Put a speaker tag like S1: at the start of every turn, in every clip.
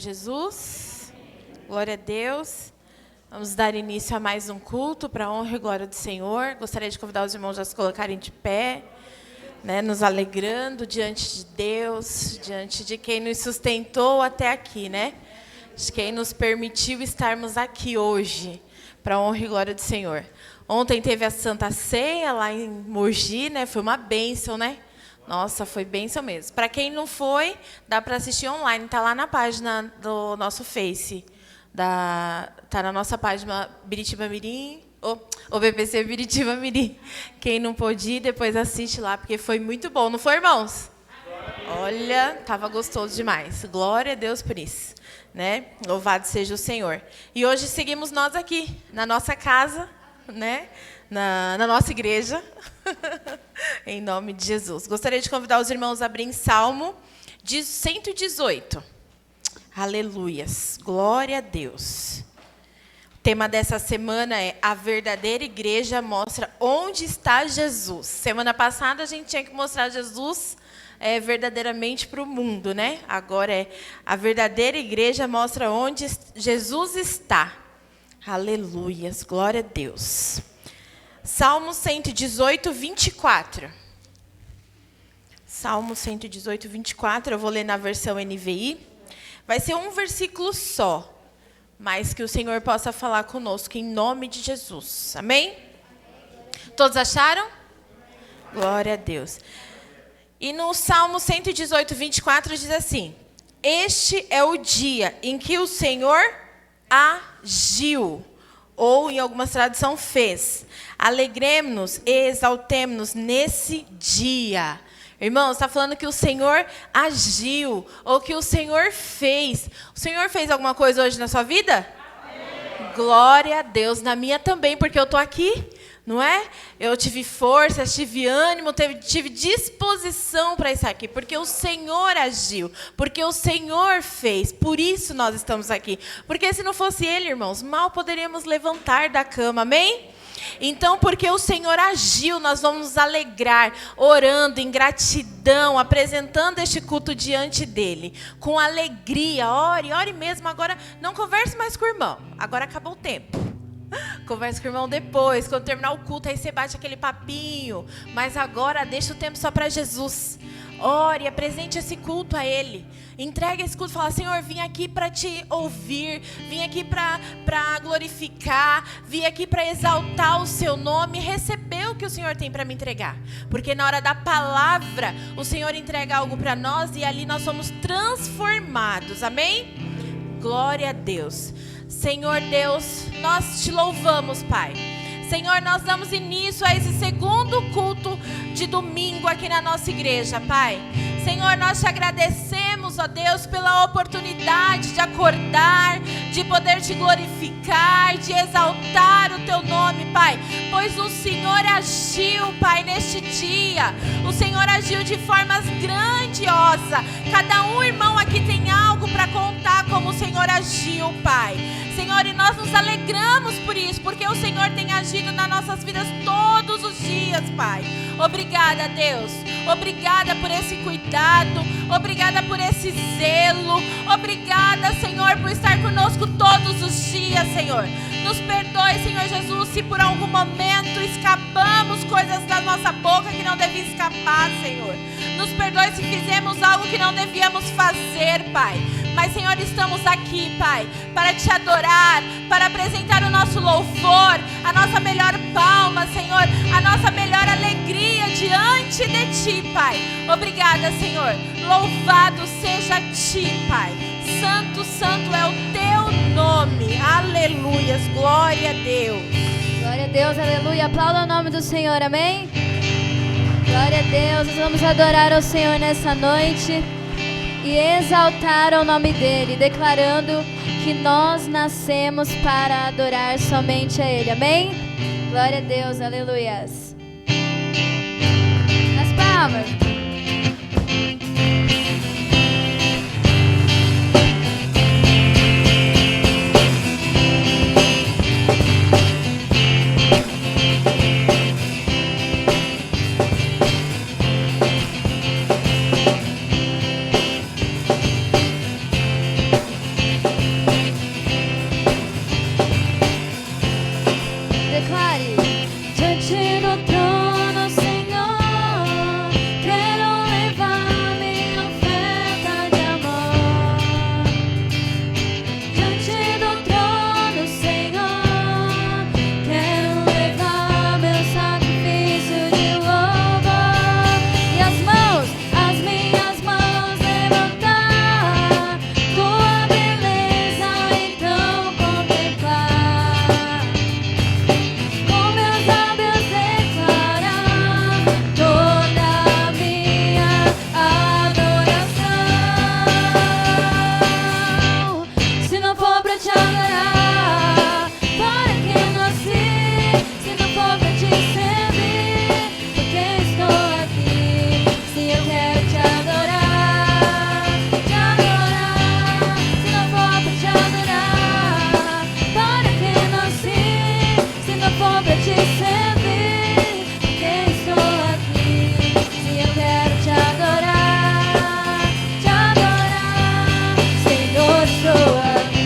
S1: Jesus. Glória a Deus. Vamos dar início a mais um culto para a honra e glória do Senhor. Gostaria de convidar os irmãos a se colocarem de pé, nos alegrando diante de Deus, diante de quem nos sustentou até aqui, de quem nos permitiu estarmos aqui hoje, para a honra e glória do Senhor. Ontem teve a Santa Ceia lá em Mogi, foi uma bênção, Nossa, foi bênção mesmo. Para quem não foi, dá para assistir online, está lá na página do nosso Face. Está na nossa página Biritiba Mirim, o BPC Biritiba Mirim. Quem não pôde ir, depois assiste lá, porque foi muito bom. Não foi, irmãos? Olha, estava gostoso demais. Glória a Deus por isso. Louvado seja o Senhor. E hoje seguimos nós aqui, na nossa casa, na nossa igreja, em nome de Jesus. Gostaria de convidar os irmãos a abrir Salmo 118. Aleluias, glória a Deus. O tema dessa semana é a verdadeira igreja mostra onde está Jesus. Semana passada a gente tinha que mostrar Jesus verdadeiramente para o mundo, Agora é a verdadeira igreja mostra onde Jesus está. Aleluias, glória a Deus. Salmo 118, 24. Salmo 118, 24, eu vou ler na versão NVI. Vai ser um versículo só, mas que o Senhor possa falar conosco em nome de Jesus. Amém? Todos acharam? Glória a Deus. E no Salmo 118, 24 diz assim: Este é o dia em que o Senhor agiu, ou em algumas traduções fez. Alegremos-nos e exaltemos-nos nesse dia. Irmãos, está falando que o Senhor agiu, ou que o Senhor fez. O Senhor fez alguma coisa hoje na sua vida? Amém. Glória a Deus, na minha também, porque eu estou aqui, não é? Eu tive força, tive ânimo, tive disposição para estar aqui, porque o Senhor agiu, porque o Senhor fez, por isso nós estamos aqui. Porque se não fosse Ele, irmãos, mal poderíamos levantar da cama, amém? Então, porque o Senhor agiu, nós vamos nos alegrar, orando em gratidão, apresentando este culto diante dEle, com alegria. Ore mesmo. Agora, não converse mais com o irmão, agora acabou o tempo. Converse com o irmão depois, quando terminar o culto, aí você bate aquele papinho. Mas agora, deixa o tempo só para Jesus. Ore, apresente esse culto a Ele. Entregue esse culto e fala: Senhor, vim aqui para te ouvir, vim aqui para glorificar, vim aqui para exaltar o seu nome, receber o que o Senhor tem para me entregar. Porque na hora da palavra, o Senhor entrega algo para nós e ali nós somos transformados. Amém? Glória a Deus. Senhor Deus, nós te louvamos, Pai. Senhor, nós damos início a esse segundo culto de domingo aqui na nossa igreja, Pai. Senhor, nós te agradecemos, ó Deus, pela oportunidade de acordar, de poder te glorificar, de exaltar o teu nome, Pai. Pois o Senhor agiu, Pai, neste dia. O Senhor agiu de formas grandiosas. Cada um, irmão, aqui tem algo para contar como o Senhor agiu, Pai. Senhor, e nós nos alegramos por isso, porque o Senhor tem agido nas nossas vidas todos os dias, Pai. Obrigada, Deus. Obrigada por esse cuidado. Obrigada por esse zelo. Obrigada, Senhor, por estar conosco todos os dias, Senhor. Nos perdoe, Senhor Jesus, se por algum momento escapamos coisas da nossa boca que não deviam escapar, Senhor. Nos perdoe se fizemos algo que não devíamos fazer, Pai. Mas, Senhor, estamos aqui, Pai, para te adorar, para apresentar o nosso louvor, a nossa melhor palma, Senhor, a nossa melhor alegria diante de Ti, Pai. Obrigada, Senhor. Louvado seja Ti, Pai. Santo, santo é o Teu nome. Aleluias. Glória a Deus.
S2: Glória a Deus, aleluia. Aplauda o nome do Senhor, amém? Glória a Deus. Nós vamos adorar ao Senhor nessa noite e exaltar o nome dEle, declarando que nós nascemos para adorar somente a Ele, amém? Glória a Deus, aleluias. As palmas. servir, porque estou aqui. Sim, eu quero te adorar, Senhor, estou aqui.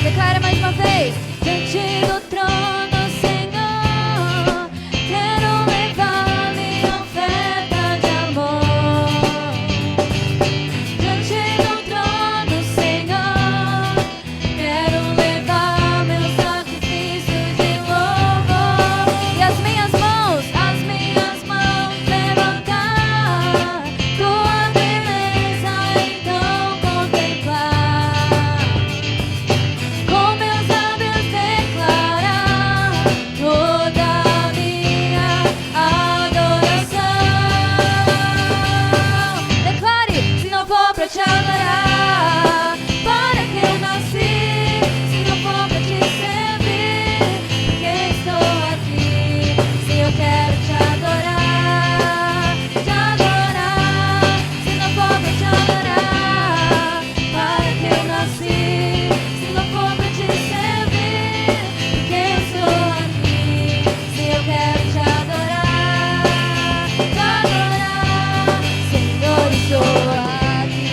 S2: Declara mais uma vez. Diante do trono, Senhor, quero levar minha oferta de amor. Diante do trono, Senhor, quero levar meu sacrifício de louvor. E as minhas mãos levantar, tua beleza então contemplar. Com meus lábios declarar toda a minha adoração. Declare, se não for pra te adorar, para que eu nasci? Se não for pra te servir, porque estou aqui. Se eu quero te adorar, se não for pra te adorar, para que eu nasci? Se não for pra te servir, porque eu estou aqui. Se eu quero te adorar, Senhor, estou aqui.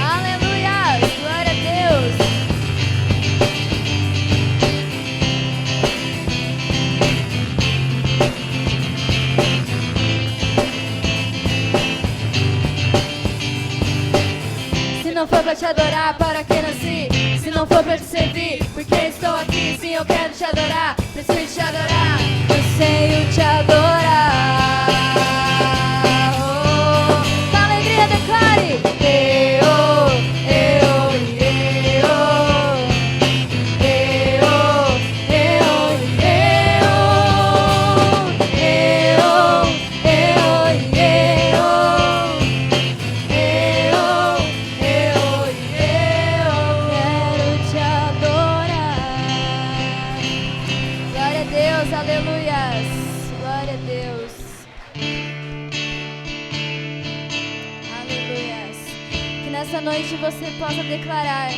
S2: Aleluia, glória a Deus. Se não for pra te adorar, para que nasci? Se não for pra te servir, porque estou aqui. Sim, eu quero te adorar, preciso te adorar. Eu sei te adorar. Oh, com alegria declare. Quero te adorar. Glória a Deus, aleluias. Glória a Deus. Aleluias. Que nessa noite você possa declarar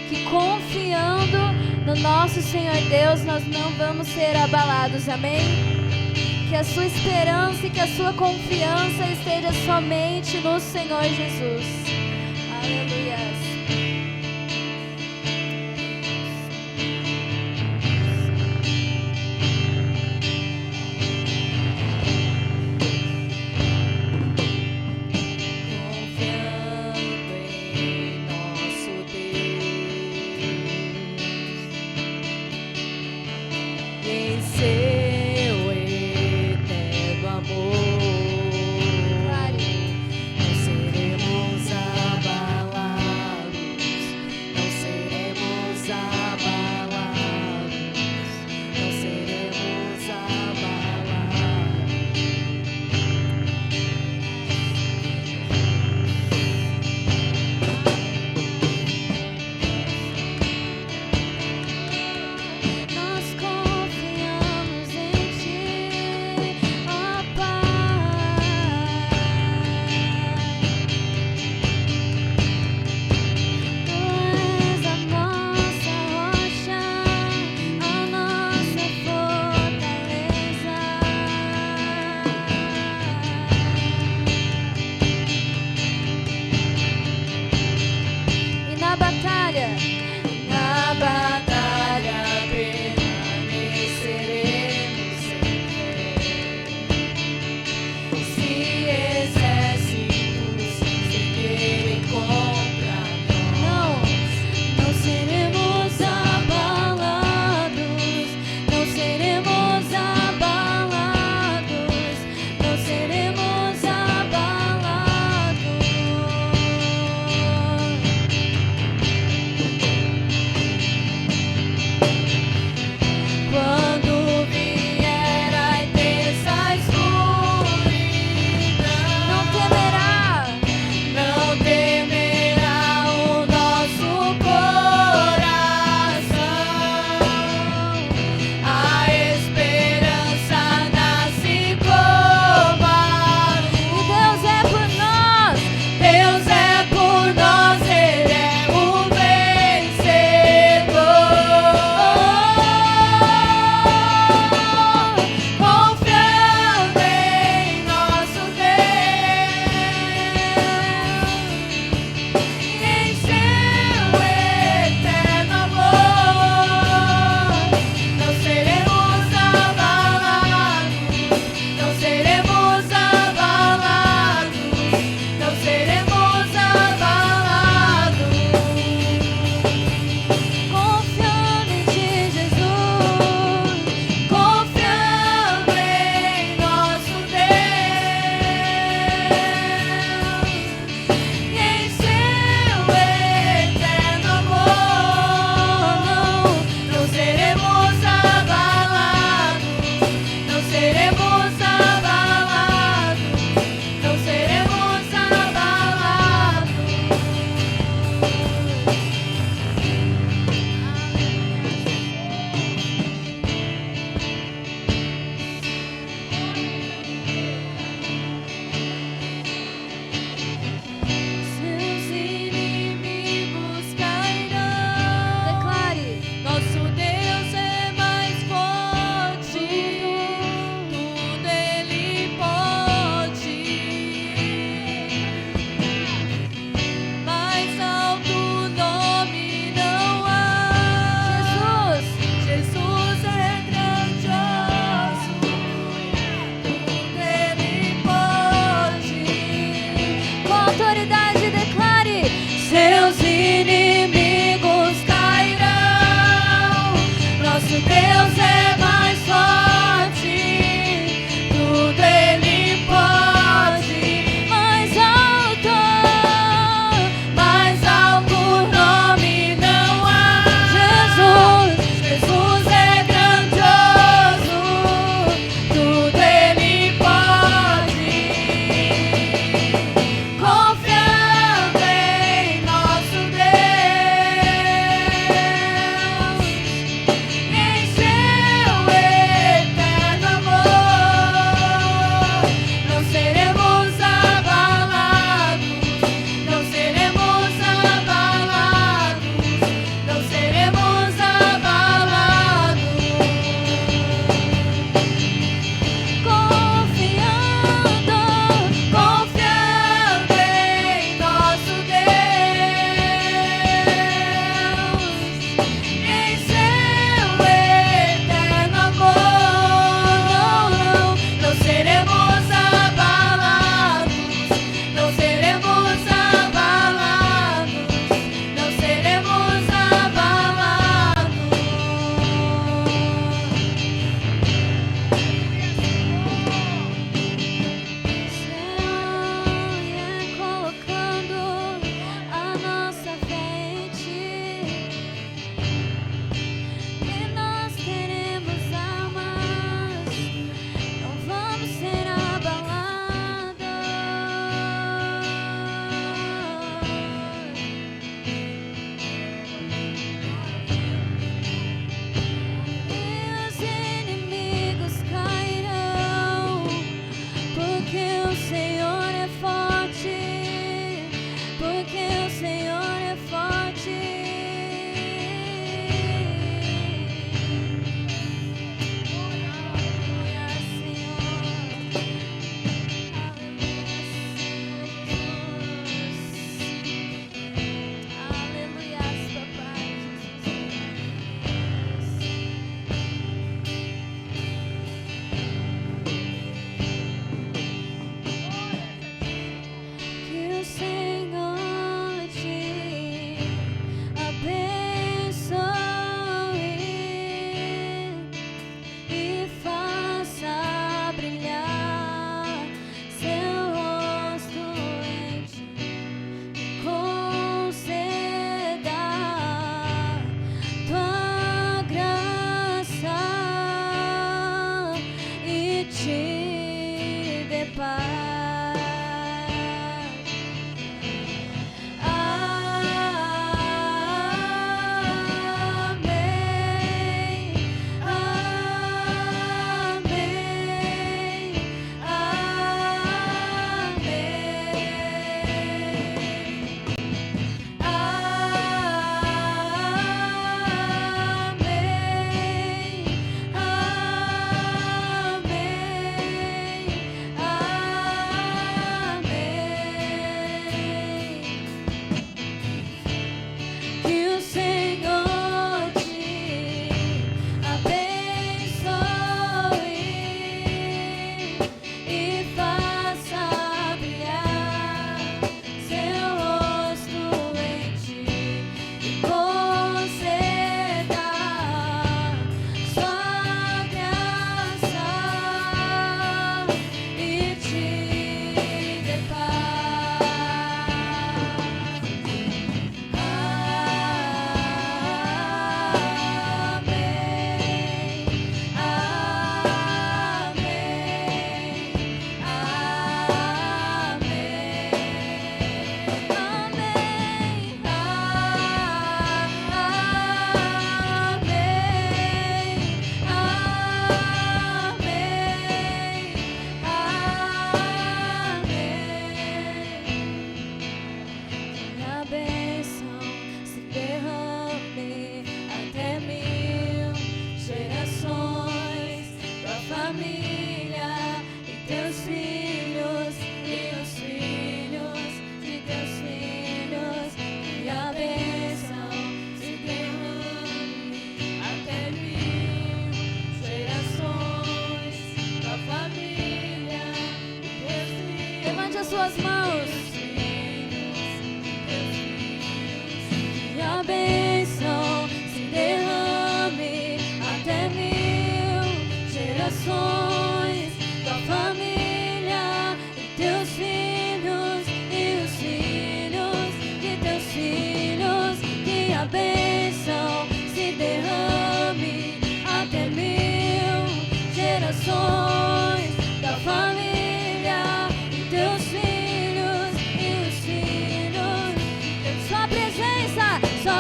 S2: que confiando no nosso Senhor Deus, nós não vamos ser abalados, amém? Que a sua esperança e que a sua confiança esteja somente no Senhor Jesus. Aleluias. Confiando em nosso Deus e em seu eterno amor, não seremos abalados.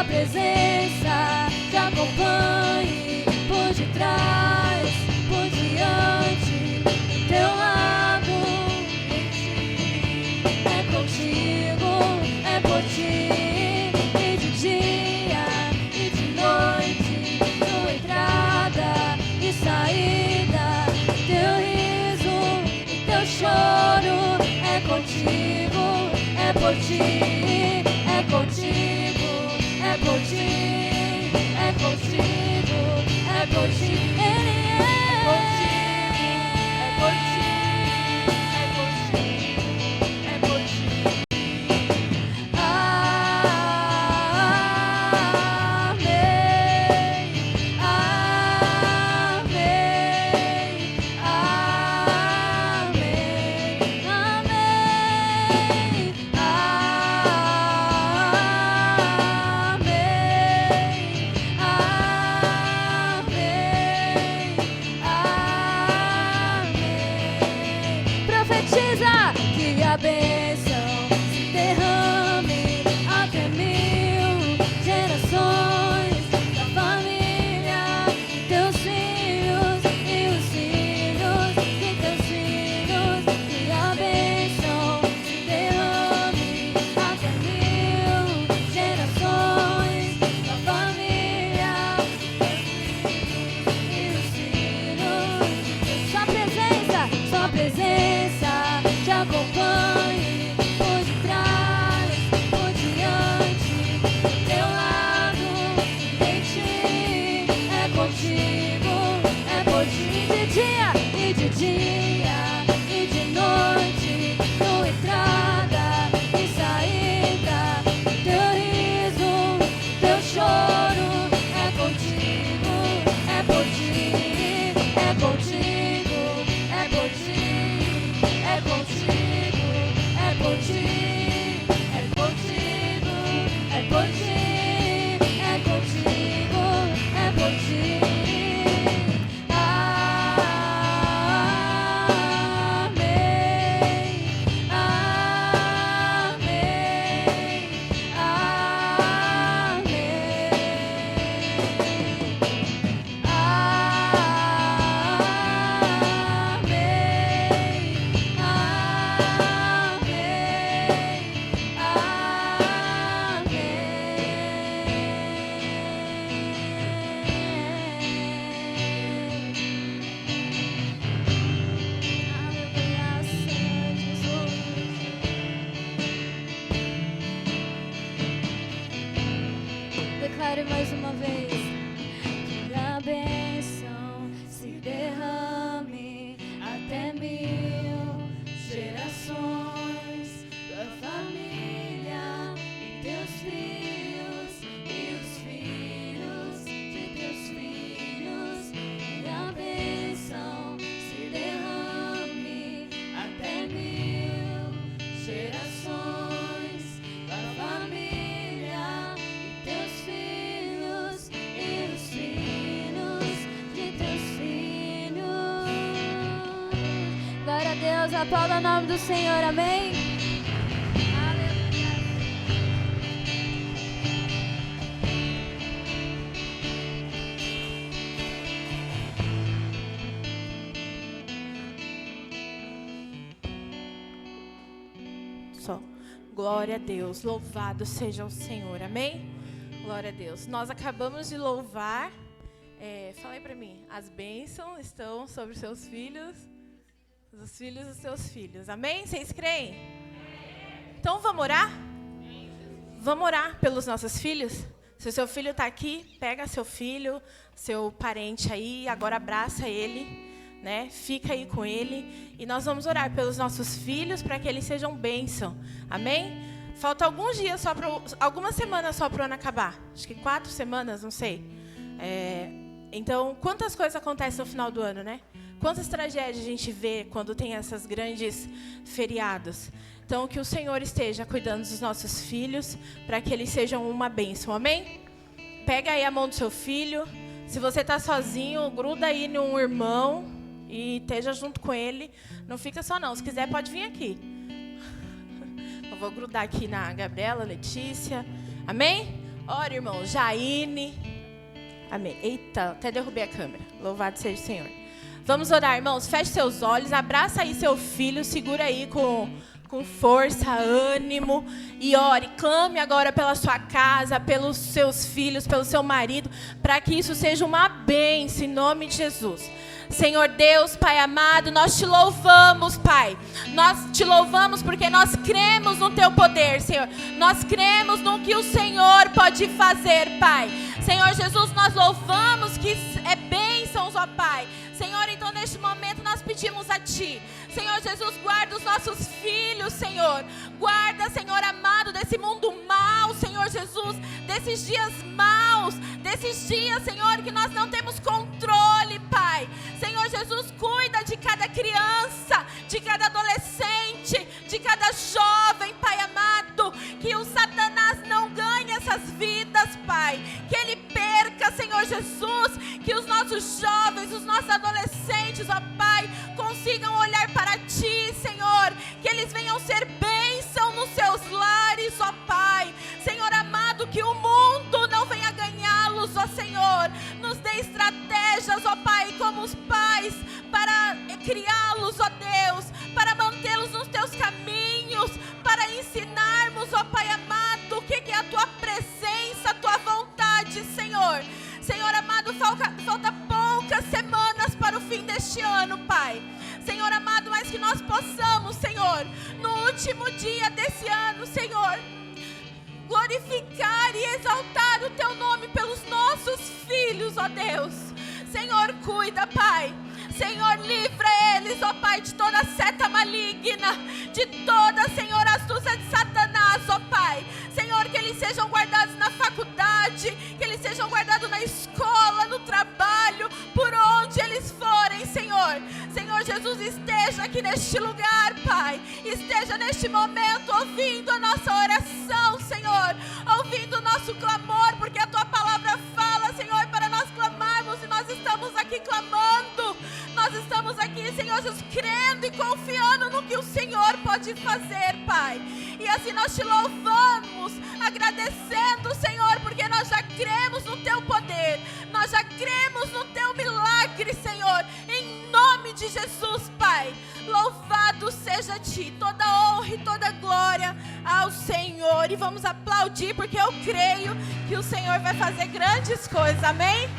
S2: Sua presença te acompanhe por detrás, por diante, do teu lado, em ti. É contigo, é por ti, e de dia e de noite, tua entrada e saída, teu riso e teu choro. É contigo, é por ti, é contigo, é por ti, é contigo, é por ti. Ele é por ti, é por ti, é por ti. Profetiza que a bênção se derrame até 1000 gerações da família de teus filhos e os filhos de teus filhos. Que a bênção se derrame até 1000 gerações da família e os filhos. Sua presença te acompanhe por detrás, por diante, do teu lado, em ti. É contigo, é por ti, de dia e de dia e de noite, tua entrada e saída, teu riso, teu choro. É contigo, é por ti, é contigo, é por ti. É contigo, é por ti, é contigo, é por ti, é contigo, é por ti. Declare mais uma vez. Que a bênção se derrame até 1000 gerações da família e teus filhos e os filhos de teus filhos. Que a bênção se derrame até 1000 gerações da família e teus filhos e os filhos de teus filhos. Glória a Deus, aplauda o nome do Senhor, amém? Aleluia.
S1: Só. Glória a Deus. Louvado seja o Senhor. Amém? Glória a Deus. Nós acabamos de louvar. Fala aí pra mim. As bênçãos estão sobre os seus filhos. Os filhos dos seus filhos. Amém? Vocês creem? Então vamos orar? Vamos orar pelos nossos filhos? Se o seu filho está aqui, pega seu filho, seu parente aí, agora abraça ele, né? Fica aí com ele. E nós vamos orar pelos nossos filhos para que eles sejam bênção. Amém? Falta alguns dias, algumas semanas só para o ano acabar. Acho que 4 semanas, não sei. Então, quantas coisas acontecem no final do ano, né? Quantas tragédias a gente vê quando tem esses grandes feriados. Então, que o Senhor esteja cuidando dos nossos filhos para que eles sejam uma bênção. Amém? Pega aí a mão do seu filho. Se você está sozinho, gruda aí num irmão e esteja junto com ele. Não fica só não. Se quiser, pode vir aqui. Eu vou grudar aqui na Gabriela, Letícia. Amém? Ora, irmão, Jaine. Amém. Eita, até derrubei a câmera. Louvado seja o Senhor. Vamos orar, irmãos. Feche seus olhos, abraça aí seu filho, segura aí com força, ânimo e ore. Clame agora pela sua casa, pelos seus filhos, pelo seu marido, para que isso seja uma bênção em nome de Jesus. Senhor Deus, Pai amado, nós te louvamos, Pai. Nós te louvamos porque nós cremos no teu poder, Senhor. Nós cremos no que o Senhor pode fazer, Pai. Senhor Jesus, nós louvamos que é bênçãos, ó Pai. Senhor, então neste momento nós pedimos a Ti. Senhor Jesus, guarda os nossos filhos, Senhor. Guarda, Senhor amado, desse mundo mau, Senhor Jesus. Desses dias maus, desses dias, Senhor, que nós não temos controle, Pai. Senhor Jesus, cuida de cada criança, de cada adolescente, de cada jovem, Pai amado. Que o Satanás não ganhe essas vidas, Pai. Que ele perca, Senhor Jesus. Que os nossos jovens, os nossos adolescentes, ó Pai, consigam olhar para Ti, Senhor. Que eles venham ser bênção nos seus lares, ó Pai. Senhor amado, que o mundo não venha ganhá-los, ó Senhor. Nos dê estratégias, ó Pai, como os pais, para criá-los, ó Deus, para mantê-los nos Teus caminhos, para ensinarmos, ó Pai amado, o que é a Tua presença, a Tua vontade, Senhor. Senhor amado, falta poucas semanas para o fim deste ano, Pai. Senhor amado, mas que nós possamos, Senhor, no último dia desse ano, Senhor, glorificar e exaltar o Teu nome pelos nossos filhos, ó Deus. Senhor, cuida, Pai. Senhor, livra eles, ó Pai, de toda seta maligna, de toda, Senhor, astúcia de Satanás, ó Pai. Senhor, que eles sejam guardados na faculdade, que eles sejam guardados na escola, no trabalho, por onde eles forem, Senhor. Senhor Jesus, esteja aqui neste lugar, Pai. Esteja neste momento ouvindo a nossa oração, Senhor. Ouvindo o nosso clamor, porque a Tua palavra fala, Senhor, para nós clamarmos, e nós estamos aqui clamando. Nós estamos aqui, Senhor Jesus, crendo e confiando no que o Senhor pode fazer, Pai. E assim nós te louvamos, agradecendo, Senhor, porque nós já cremos no Teu poder. Nós já cremos no Teu milagre, Senhor. Em nome de Jesus, Pai. Louvado seja Ti, toda honra e toda glória ao Senhor. E vamos aplaudir, porque eu creio que o Senhor vai fazer grandes coisas, amém?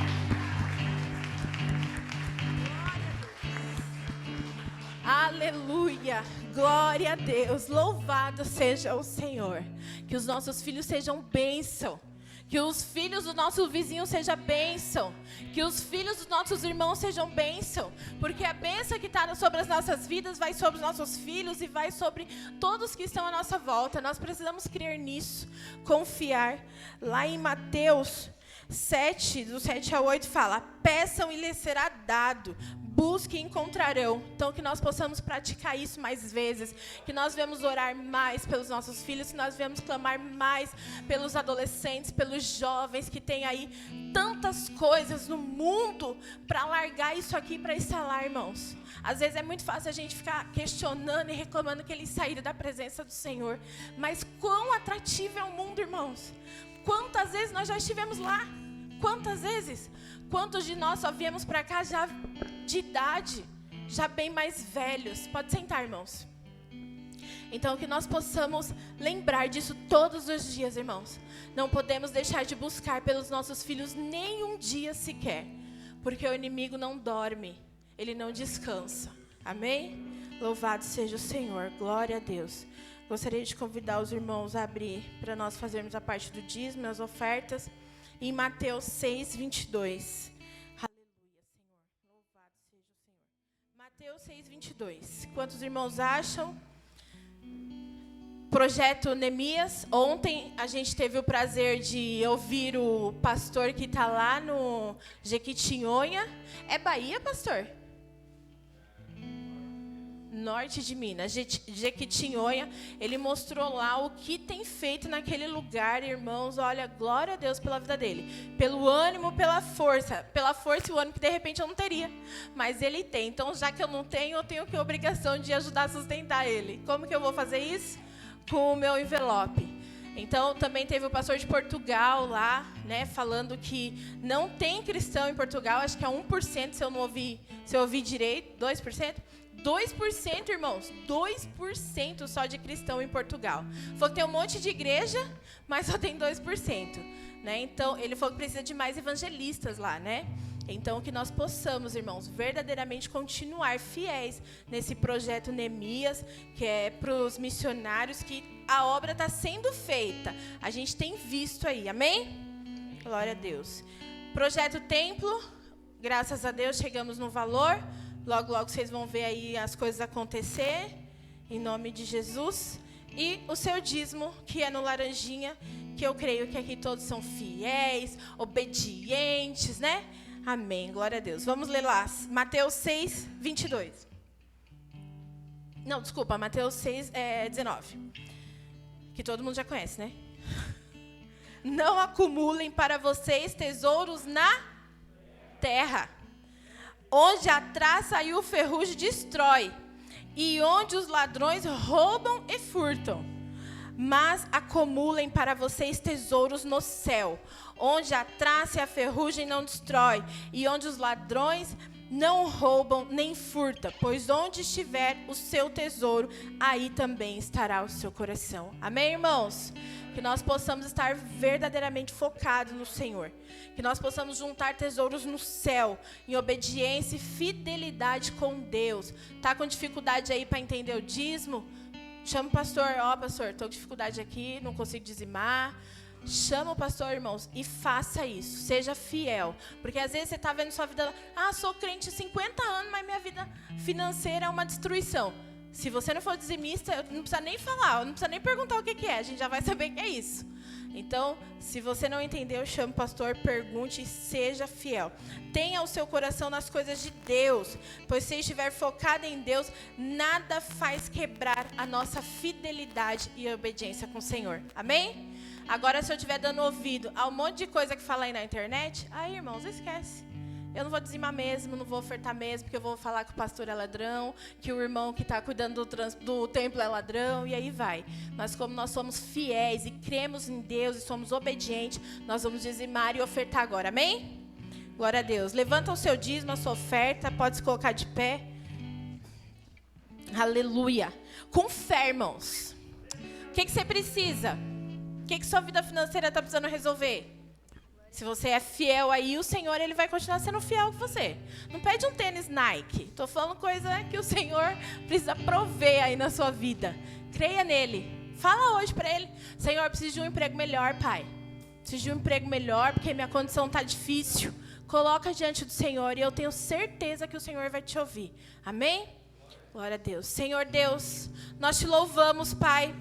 S1: Aleluia, glória a Deus, louvado seja o Senhor. Que os nossos filhos sejam bênção, que os filhos do nosso vizinho sejam bênção, que os filhos dos nossos irmãos sejam bênção, porque a bênção que está sobre as nossas vidas vai sobre os nossos filhos e vai sobre todos que estão à nossa volta. Nós precisamos crer nisso, confiar. Lá em Mateus 7, do 7 ao 8 fala: peçam e lhes será dado, busquem e encontrarão. Então que nós possamos praticar isso mais vezes, que nós devemos orar mais pelos nossos filhos, que nós devemos clamar mais pelos adolescentes, pelos jovens que têm aí tantas coisas no mundo para largar isso aqui para instalar, irmãos. Às vezes é muito fácil a gente ficar questionando e reclamando que eles saíram da presença do Senhor, mas quão atrativo é o mundo, irmãos. Quantas vezes nós já estivemos lá? Quantas vezes? Quantos de nós só viemos para cá já de idade, já bem mais velhos? Pode sentar, irmãos. Então, que nós possamos lembrar disso todos os dias, irmãos. Não podemos deixar de buscar pelos nossos filhos nem um dia sequer, porque o inimigo não dorme, ele não descansa. Amém? Louvado seja o Senhor, glória a Deus. Gostaria de convidar os irmãos a abrir para nós fazermos a parte do dízimo, as ofertas, em Mateus 6, 22. Aleluia, Senhor. Louvado seja o Senhor. Mateus 6, 22. Quantos irmãos acham? Projeto Neemias. Ontem a gente teve o prazer de ouvir o pastor que está lá no Jequitinhonha. É Bahia, pastor? Norte de Minas, Jequitinhonha. Ele mostrou lá o que tem feito naquele lugar, irmãos. Olha, glória a Deus pela vida dele, pelo ânimo, pela força e o ânimo que de repente eu não teria, mas ele tem. Então, já que eu não tenho, eu tenho que obrigação de ajudar a sustentar ele. Como que eu vou fazer isso? Com o meu envelope. Então, também teve o pastor de Portugal lá, né, falando que não tem cristão em Portugal, acho que é 1%, se eu ouvi direito, 2%. 2%, irmãos, 2% só de cristão em Portugal. Falou que tem um monte de igreja, mas só tem 2%. Né? Então, ele falou que precisa de mais evangelistas lá, né? Então, que nós possamos, irmãos, verdadeiramente continuar fiéis nesse projeto Neemias, que é para os missionários, que a obra está sendo feita. A gente tem visto aí, amém? Glória a Deus. Projeto Templo, graças a Deus chegamos no valor. Logo, logo vocês vão ver aí as coisas acontecer, em nome de Jesus. E o seu dízimo, que é no laranjinha, que eu creio que aqui todos são fiéis, obedientes, né? Amém, glória a Deus. Vamos ler lá, Mateus 6, 22. Não, desculpa, Mateus 6, 19. Que todo mundo já conhece, né? Não acumulem para vocês tesouros na terra, onde a traça e o ferrugem destrói, e onde os ladrões roubam e furtam. Mas acumulem para vocês tesouros no céu, onde a traça e a ferrugem não destrói, e onde os ladrões não roubam nem furtam, pois onde estiver o seu tesouro, aí também estará o seu coração. Amém, irmãos? Que nós possamos estar verdadeiramente focados no Senhor. Que nós possamos juntar tesouros no céu, em obediência e fidelidade com Deus. Tá com dificuldade aí para entender o dízimo? Chama o pastor, pastor, estou com dificuldade aqui, não consigo dizimar. Chama o pastor, irmãos, e faça isso. Seja fiel. Porque às vezes você está vendo sua vida, sou crente há 50 anos, mas minha vida financeira é uma destruição. Se você não for dizimista, eu não precisa nem falar, não precisa nem perguntar o que é, a gente já vai saber que é isso. Então, se você não entendeu, chame o pastor, pergunte e seja fiel. Tenha o seu coração nas coisas de Deus, pois se estiver focado em Deus, nada faz quebrar a nossa fidelidade e obediência com o Senhor. Amém? Agora, se eu estiver dando ouvido a um monte de coisa que fala aí na internet, aí, irmãos, esquece. Eu não vou dizimar mesmo, não vou ofertar mesmo, porque eu vou falar que o pastor é ladrão, que o irmão que está cuidando do templo é ladrão, e aí vai. Mas como nós somos fiéis e cremos em Deus e somos obedientes, nós vamos dizimar e ofertar agora, amém? Glória a Deus. Levanta o seu dízimo, a sua oferta, pode se colocar de pé. Aleluia. Com fé, irmãos. O que você precisa? O que sua vida financeira está precisando resolver? Se você é fiel aí, o Senhor ele vai continuar sendo fiel com você. Não pede um tênis Nike. Estou falando coisa que o Senhor precisa prover aí na sua vida. Creia nele. Fala hoje para ele. Senhor, eu preciso de um emprego melhor, Pai. Preciso de um emprego melhor porque minha condição está difícil. Coloca diante do Senhor e eu tenho certeza que o Senhor vai te ouvir. Amém? Glória a Deus. Senhor Deus, nós te louvamos, Pai.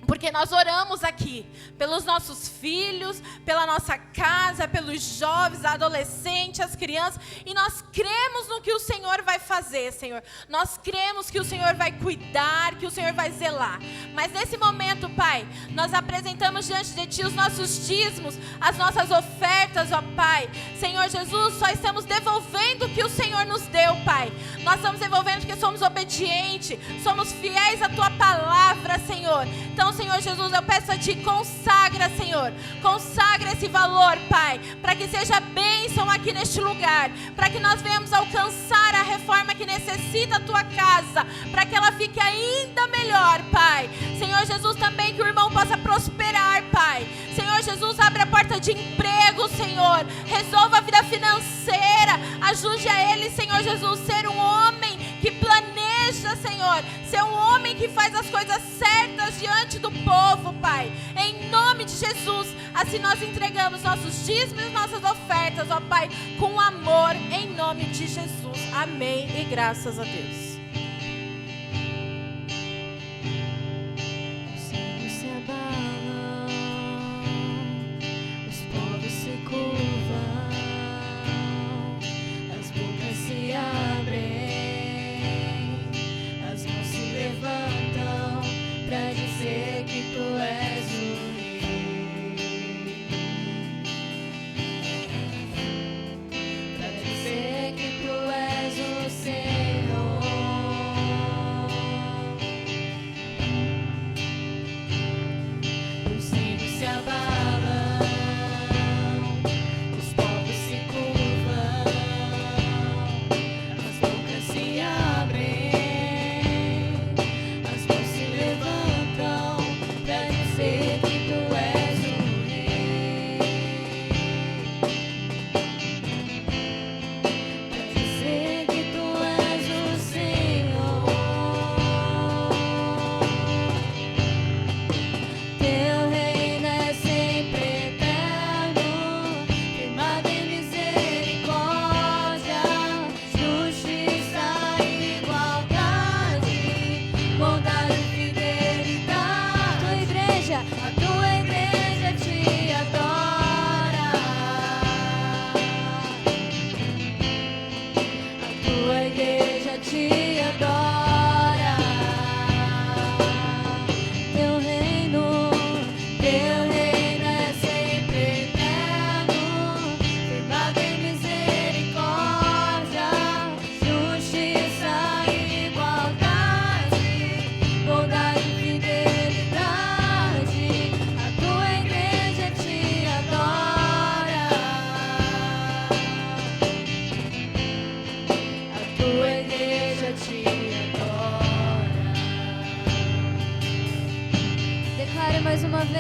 S1: Porque nós oramos aqui pelos nossos filhos, pela nossa casa, pelos jovens, adolescentes, as crianças. E nós cremos no que o Senhor vai fazer, Senhor. Nós cremos que o Senhor vai cuidar, que o Senhor vai zelar. Mas nesse momento, Pai, nós apresentamos diante de Ti os nossos dízimos, as nossas ofertas, ó Pai. Senhor Jesus, só estamos devolvendo o que o Senhor nos deu, Pai. Nós estamos devolvendo porque somos obedientes, somos fiéis à Tua palavra, Senhor. Então, Senhor Jesus, eu peço a Ti, consagra, Senhor. Consagra esse valor, Pai, para que seja bênção aqui neste lugar, para que nós venhamos alcançar a reforma que necessita a Tua casa, para que ela fique ainda melhor, Pai. Senhor Jesus, também que o irmão possa prosperar, Pai. Senhor Jesus, abre a porta de emprego, Senhor. Resolva a vida financeira. Ajude a ele, Senhor Jesus, ser um homem que planeja, Senhor. Ser um homem que faz as coisas certas diante do povo, Pai. Em nome de Jesus, assim nós entregamos nossos dízimos e nossas ofertas, ó Pai, com amor, em nome de Jesus. Amém e graças a Deus.
S2: Os céus se abalam, os povos se curvam, as bocas se abrem, as mãos se levantam pra dizer que Tu és o Rei, pra dizer que Tu és o Senhor.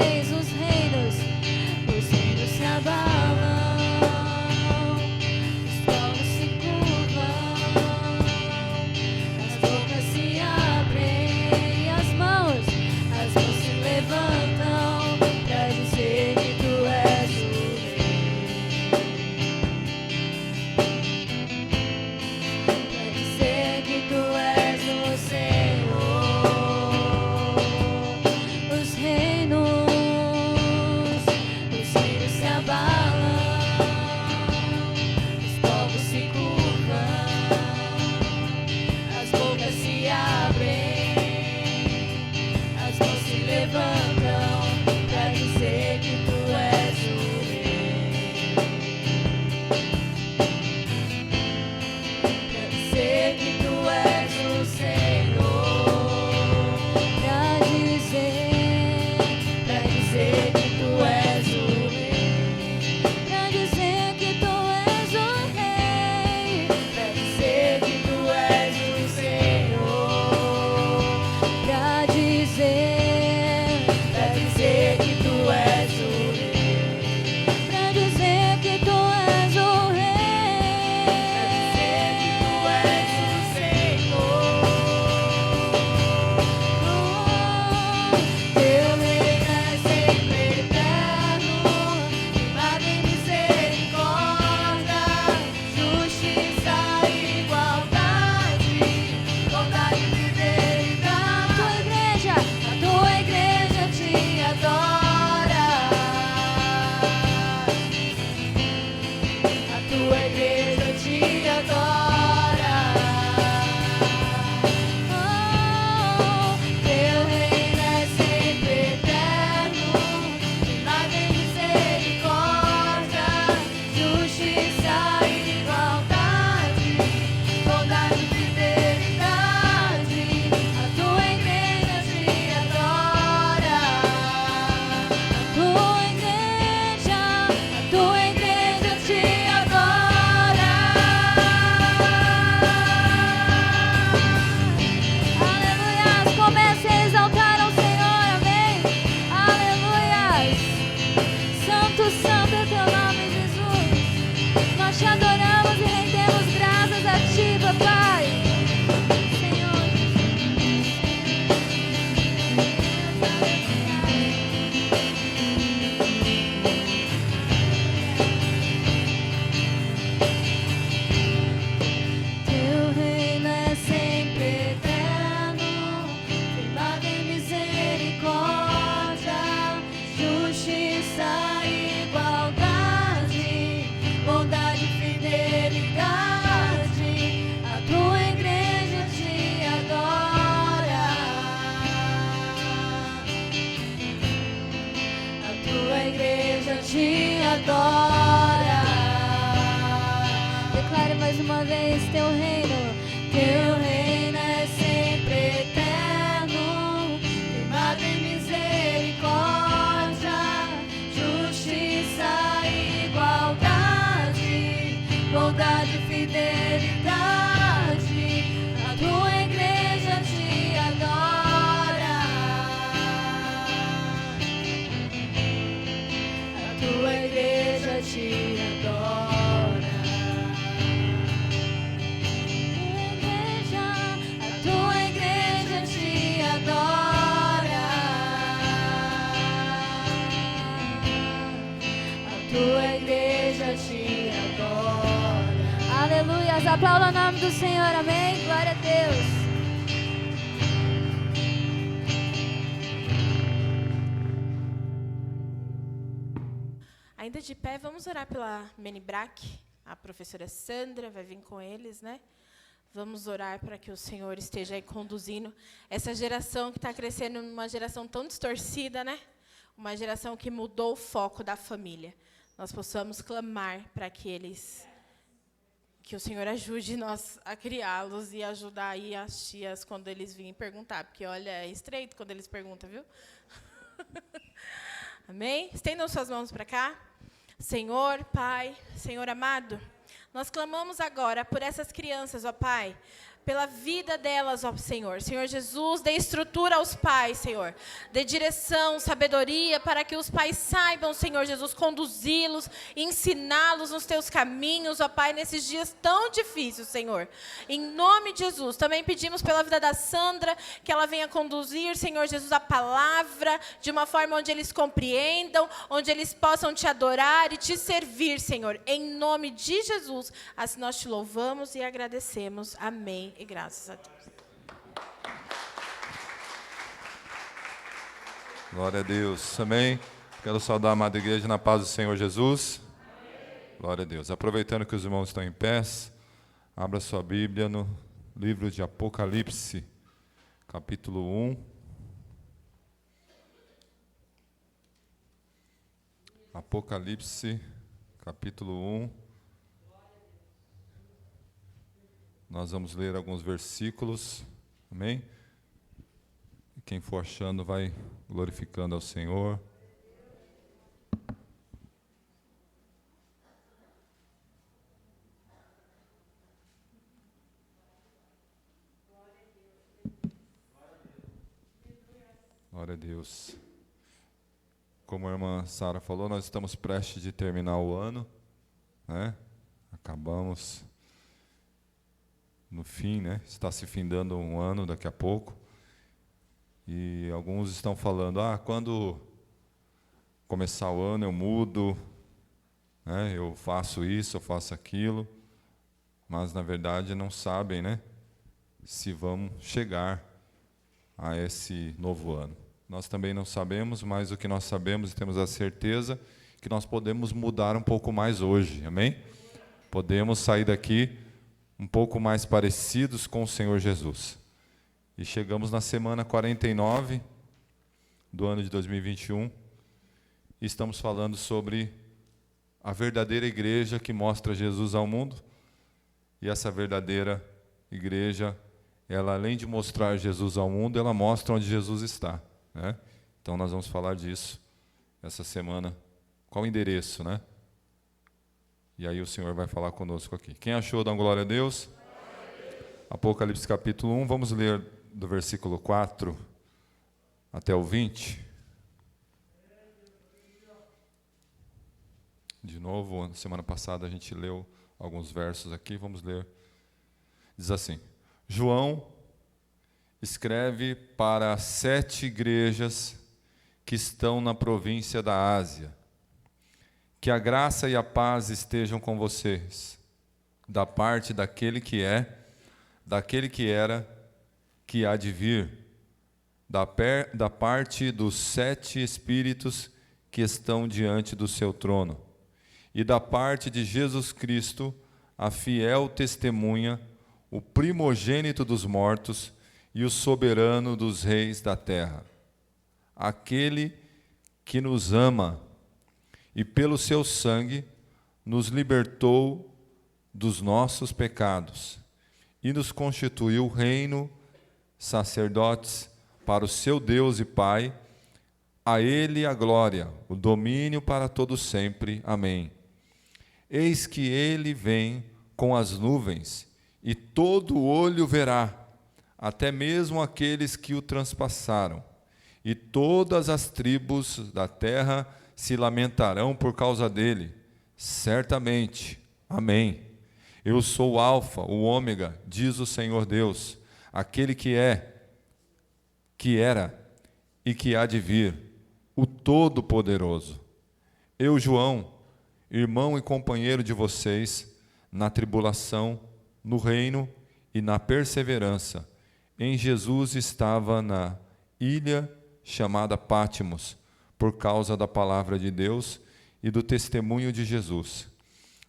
S2: vez, os reinos se abalam, os povos se curvam, as bocas se abrem, as mãos se levantam pra dizer que tu és o rei, pra dizer que tu és o Senhor. Os reinos se abalam, os povos se curvam, as bocas se abrem, as mãos se levantam pra dizer que tu és o rei, pra dizer que tu és o Senhor, pra dizer que tu és o rei, pra dizer que tu és o rei, pra dizer que tu és o Senhor, pra dizer que tu és o rei, pra dizer que tu és o rei, pra dizer que tu és o Senhor. Teu reino é sempre eterno, firmado em misericórdia, justiça e igualdade, bondade e fidelidade. A tua igreja te adora. A tua igreja te adora. Oh, teu reino é sempre eterno, firmado em misericórdia, justiça e igualdade, bondade e fidelidade. A tua igreja te adora. A tua igreja te adora. Aleluia. Comece a exaltar ao Senhor, amém? Aleluia. Santo, santo é teu nome, Jesus. Nós te adoramos e rendemos graças a ti, papai. Senhor. Teu reino é sempre eterno, firmado em misericórdia, justiça e igualdade, bondade e fidelidade. A tua igreja te adora. A tua igreja te adora. Declare mais uma vez teu reino. Teu reino é sempre eterno, firmado em misericórdia, justiça e igualdade, bondade e fidelidade. A tua igreja te adora. A tua igreja te adora. A tua igreja te adora. A tua igreja te adora. Aleluia. Aplauda o nome do Senhor, amém? Glória a Deus.
S1: Ainda de pé, vamos orar pela Menibrac. A professora Sandra vai vir com eles, né? Vamos orar para que o Senhor esteja aí conduzindo essa geração que está crescendo numa geração tão distorcida, né? Uma geração que mudou o foco da família. Nós possamos clamar para que o Senhor ajude nós a criá-los e ajudar aí as tias quando eles virem perguntar. Porque, olha, é estreito quando eles perguntam, viu? Amém? Estendam suas mãos para cá. Senhor, Pai, Senhor amado, nós clamamos agora por essas crianças, ó Pai, pela vida delas, ó Senhor. Senhor Jesus, dê estrutura aos pais, Senhor. Dê direção, sabedoria, para que os pais saibam, Senhor Jesus, conduzi-los, ensiná-los nos teus caminhos, ó Pai, nesses dias tão difíceis, Senhor. Em nome de Jesus, também pedimos pela vida da Sandra, que ela venha conduzir, Senhor Jesus, a palavra, de uma forma onde eles compreendam, onde eles possam te adorar e te servir, Senhor. Em nome de Jesus, assim nós te louvamos e agradecemos. Amém. E graças a Deus.
S3: Glória a Deus. Amém. Quero saudar a amada igreja na paz do Senhor Jesus. Amém. Glória a Deus. Aproveitando que os irmãos estão em pé, abra sua Bíblia no livro de Apocalipse, capítulo 1. Apocalipse, capítulo 1. Nós vamos ler alguns versículos, amém? E quem for achando vai glorificando ao Senhor. Glória a Deus. Como a irmã Sara falou, nós estamos prestes de terminar o ano, né? Acabamos no fim, né? Está se findando um ano daqui a pouco. E alguns estão falando, quando começar o ano eu mudo, né? Eu faço isso, eu faço aquilo. Mas, na verdade, não sabem, né? Se vamos chegar a esse novo ano. Nós também não sabemos, mas o que nós sabemos e temos a certeza que nós podemos mudar um pouco mais hoje, amém? Podemos sair daqui um pouco mais parecidos com o Senhor Jesus. E chegamos na semana 49 do ano de 2021 e estamos falando sobre a verdadeira igreja que mostra Jesus ao mundo. E essa verdadeira igreja, ela além de mostrar Jesus ao mundo, ela mostra onde Jesus está, né? Então nós vamos falar disso essa semana. Qual o endereço, né? E aí o Senhor vai falar conosco aqui. Quem achou, dá glória a Deus. Apocalipse capítulo 1, vamos ler do versículo 4 até o 20. De novo, na semana passada a gente leu alguns versos aqui, vamos ler. Diz assim: João escreve para as 7 igrejas que estão na província da Ásia. Que a graça e a paz estejam com vocês, da parte daquele que é, daquele que era, que há de vir, da parte dos 7 Espíritos que estão diante do seu trono, e da parte de Jesus Cristo, a fiel testemunha, o primogênito dos mortos e o soberano dos reis da terra, aquele que nos ama e pelo seu sangue nos libertou dos nossos pecados e nos constituiu reino, sacerdotes para o seu Deus e Pai. A Ele a glória, o domínio para todo sempre. Amém. Eis que Ele vem com as nuvens, e todo olho verá, até mesmo aqueles que o transpassaram, e todas as tribos da terra se lamentarão por causa dele. Certamente. Amém. Eu sou o Alfa, o Ômega, diz o Senhor Deus, aquele que é, que era e que há de vir, o Todo-Poderoso. Eu, João, irmão e companheiro de vocês, na tribulação, no reino e na perseverança, em Jesus estava na ilha chamada Pátimos, por causa da palavra de Deus e do testemunho de Jesus.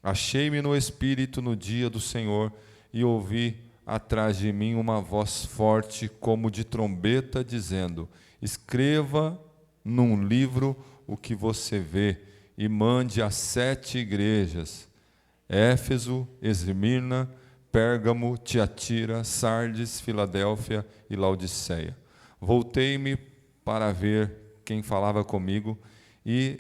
S3: Achei-me no Espírito no dia do Senhor e ouvi atrás de mim uma voz forte como de trombeta dizendo: escreva num livro o que você vê e mande às 7 igrejas: Éfeso, Esmirna, Pérgamo, Tiatira, Sardes, Filadélfia e Laodiceia. Voltei-me para ver quem falava comigo e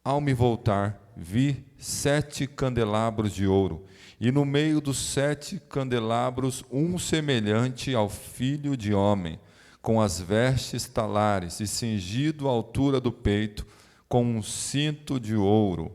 S3: Ao me voltar, vi 7 candelabros de ouro, e no meio dos 7 candelabros um semelhante ao Filho de Homem, com as vestes talares e cingido à altura do peito, com um cinto de ouro.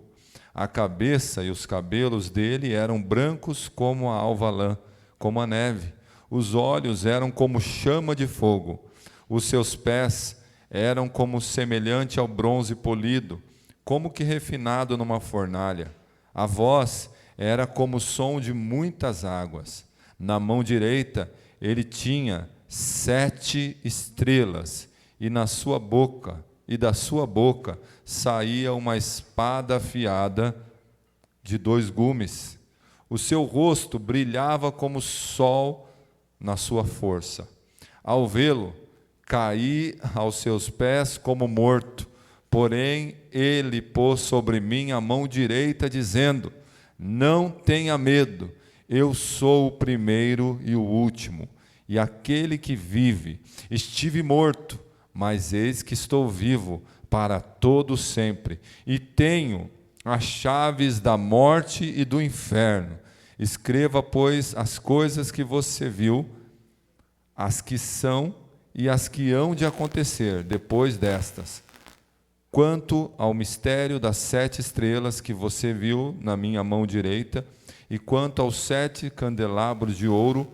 S3: A cabeça e os cabelos dele eram brancos como a alva lã, como a neve. Os olhos eram como chama de fogo. Os seus pés eram como semelhante ao bronze polido, como que refinado numa fornalha. A voz era como o som de muitas águas. Na mão direita ele tinha 7 estrelas, e na sua boca, e da sua boca saía uma espada afiada de 2 gumes. O seu rosto brilhava como o sol na sua força. Ao vê-lo, caí aos seus pés como morto. Porém, ele pôs sobre mim a mão direita, dizendo: não tenha medo, eu sou o primeiro e o último, e aquele que vive. Estive morto, mas eis que estou vivo para todo sempre, e tenho as chaves da morte e do inferno. Escreva, pois, as coisas que você viu, as que são e as que hão de acontecer depois destas. Quanto ao mistério das 7 estrelas que você viu na minha mão direita, e quanto aos 7 candelabros de ouro,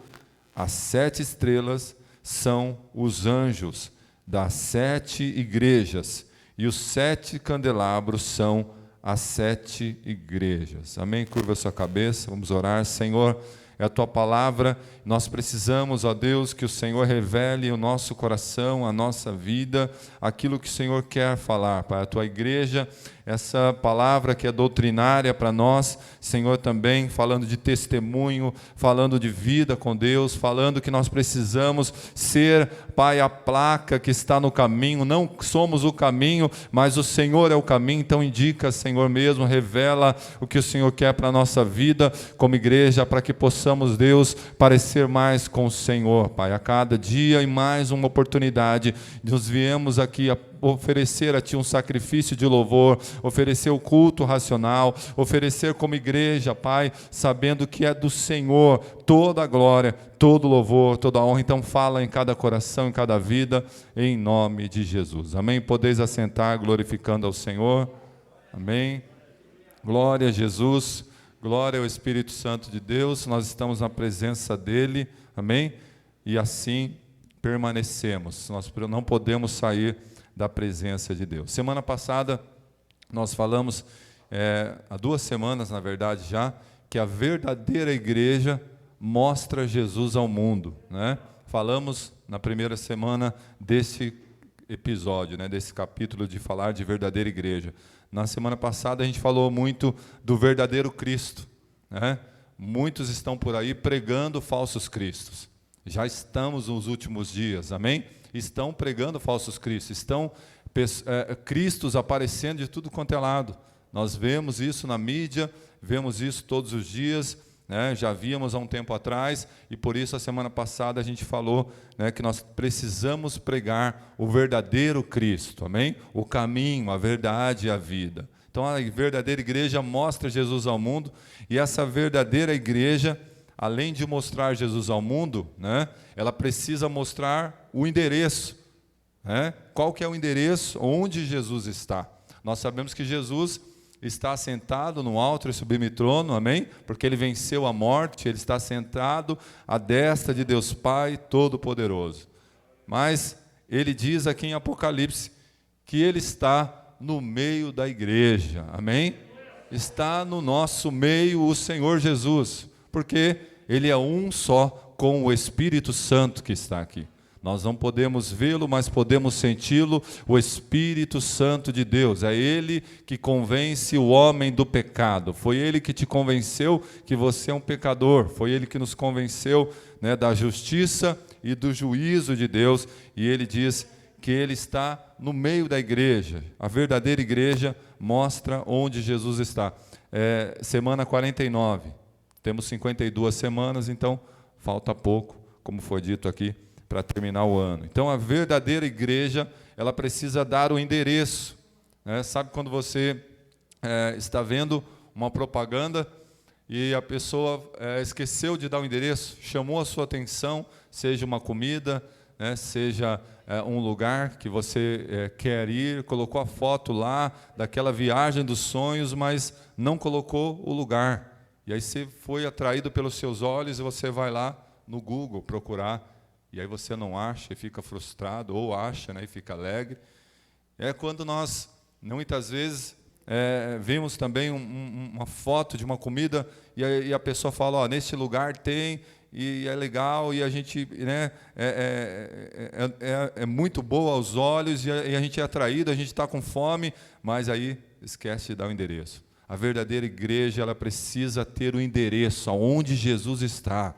S3: as 7 estrelas são os anjos das 7 igrejas, e os 7 candelabros são as 7 igrejas. Amém? Curva a sua cabeça, vamos orar. Senhor, é a Tua palavra, nós precisamos, ó Deus, que o Senhor revele o nosso coração, a nossa vida, aquilo que o Senhor quer falar para a Tua igreja, essa palavra que é doutrinária para nós, Senhor, também falando de testemunho, falando de vida com Deus, falando que nós precisamos ser, Pai, a placa que está no caminho. Não somos o caminho, mas o Senhor é o caminho. Então indica, Senhor mesmo, revela o que o Senhor quer para a nossa vida como igreja, para que possamos, Deus, parecer mais com o Senhor, Pai. A cada dia e mais uma oportunidade, nos viemos aqui a oferecer a Ti um sacrifício de louvor, oferecer o culto racional, oferecer como igreja, Pai, sabendo que é do Senhor toda a glória, todo o louvor, toda a honra. Então fala em cada coração, em cada vida, em nome de Jesus. Amém? Podeis assentar glorificando ao Senhor. Amém? Glória a Jesus, glória ao Espírito Santo de Deus. Nós estamos na presença dEle, amém? E assim permanecemos, nós não podemos sair da presença de Deus. Semana passada nós falamos, há 2 semanas na verdade já, que a verdadeira igreja mostra Jesus ao mundo, né? Falamos na primeira semana desse episódio, né, desse capítulo de falar de verdadeira igreja. Na semana passada a gente falou muito do verdadeiro Cristo, né? Muitos estão por aí pregando falsos cristos. Já estamos nos últimos dias, amém? Estão pregando falsos cristos, estão cristos aparecendo de tudo quanto é lado. Nós vemos isso na mídia, vemos isso todos os dias, né? Já víamos há um tempo atrás, e por isso a semana passada a gente falou, né, que nós precisamos pregar o verdadeiro Cristo, amém? O caminho, a verdade e a vida. Então a verdadeira igreja mostra Jesus ao mundo, e essa verdadeira igreja, além de mostrar Jesus ao mundo, né, ela precisa mostrar o endereço, né? Qual que é o endereço? Onde Jesus está? Nós sabemos que Jesus está sentado no alto e sublime trono, amém? Porque Ele venceu a morte, Ele está sentado à destra de Deus Pai Todo-Poderoso. Mas Ele diz aqui em Apocalipse que Ele está no meio da igreja, amém? Está no nosso meio o Senhor Jesus, porque Ele é um só com o Espírito Santo que está aqui. Nós não podemos vê-lo, mas podemos senti-lo, o Espírito Santo de Deus. É Ele que convence o homem do pecado. Foi Ele que te convenceu que você é um pecador. Foi Ele que nos convenceu, né, da justiça e do juízo de Deus. E Ele diz que Ele está no meio da igreja. A verdadeira igreja mostra onde Jesus está. Semana 49. Temos 52 semanas, então falta pouco, como foi dito aqui, para terminar o ano. Então a verdadeira igreja, ela precisa dar o endereço, né? Sabe quando você está vendo uma propaganda e a pessoa esqueceu de dar o endereço, chamou a sua atenção, seja uma comida, né, seja um lugar que você quer ir, colocou a foto lá daquela viagem dos sonhos, mas não colocou o lugar. E aí você foi atraído pelos seus olhos e você vai lá no Google procurar, e aí você não acha e fica frustrado, ou acha, né, e fica alegre. É quando nós, muitas vezes, vimos também uma foto de uma comida e a pessoa fala, ó, neste lugar tem, e é legal, e a gente, né, é muito boa aos olhos, e a gente é atraído, a gente está com fome, mas aí esquece de dar o endereço. A verdadeira igreja, ela precisa ter o endereço, aonde Jesus está.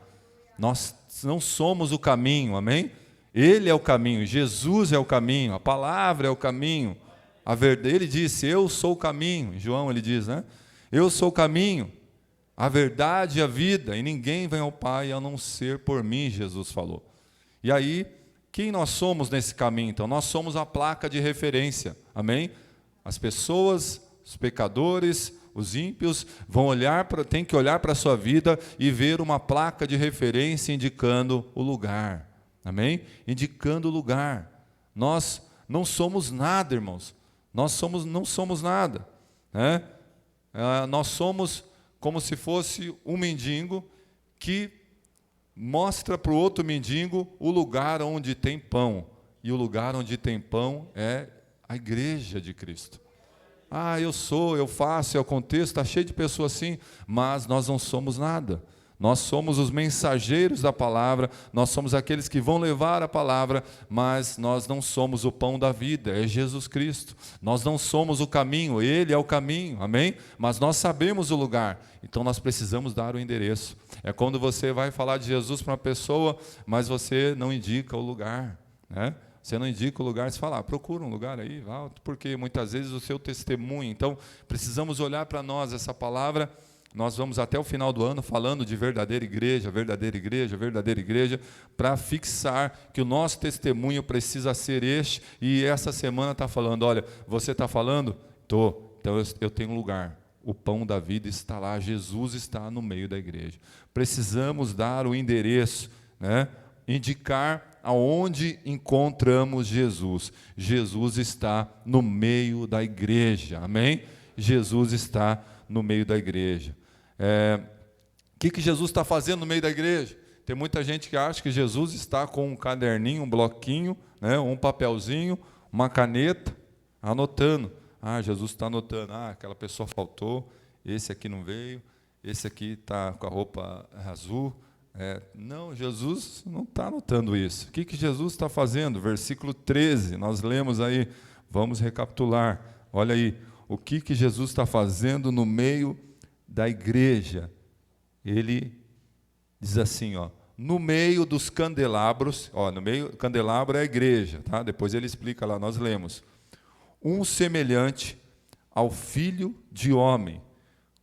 S3: Nós não somos o caminho, amém? Ele é o caminho, Jesus é o caminho, a palavra é o caminho. A verdade, ele disse, eu sou o caminho, em João ele diz, né? Eu sou o caminho, a verdade e a vida, e ninguém vem ao Pai a não ser por mim, Jesus falou. E aí, quem nós somos nesse caminho? Então, nós somos a placa de referência, amém? As pessoas, os pecadores, os ímpios, têm que olhar para a sua vida e ver uma placa de referência indicando o lugar, amém? Indicando o lugar. Nós não somos nada, irmãos. Nós não somos nada, né? Nós somos como se fosse um mendigo que mostra para o outro mendigo o lugar onde tem pão. E o lugar onde tem pão é a igreja de Cristo. Ah, eu faço, eu aconteço, está cheio de pessoas assim, mas nós não somos nada. Nós somos os mensageiros da palavra, nós somos aqueles que vão levar a palavra, mas nós não somos o pão da vida, é Jesus Cristo. Nós não somos o caminho, Ele é o caminho, amém? Mas nós sabemos o lugar, então nós precisamos dar o endereço. É quando você vai falar de Jesus para uma pessoa, mas você não indica o lugar, né? Você não indica o lugar, você fala, procura um lugar aí, porque muitas vezes o seu testemunho. Então, precisamos olhar para nós, essa palavra. Nós vamos até o final do ano falando de verdadeira igreja, verdadeira igreja, verdadeira igreja, para fixar que o nosso testemunho precisa ser este. E essa semana está falando, olha, você está falando? Estou. Então eu tenho um lugar. O pão da vida está lá, Jesus está no meio da igreja. Precisamos dar o endereço, né? Indicar aonde encontramos Jesus. Jesus está no meio da igreja, amém? Jesus está no meio da igreja. O que Jesus está fazendo no meio da igreja? Tem muita gente que acha que Jesus está com um caderninho, um bloquinho, né, um papelzinho, uma caneta, anotando. Ah, Jesus está anotando. Ah, aquela pessoa faltou, esse aqui não veio, esse aqui está com a roupa azul. Não, Jesus não está anotando isso. O que Jesus está fazendo? Versículo 13, nós lemos aí, vamos recapitular. Olha aí, o que Jesus está fazendo no meio da igreja. Ele diz assim, ó, no meio dos candelabros, no meio, candelabro é a igreja, tá? Depois ele explica lá, nós lemos. Um semelhante ao filho de homem,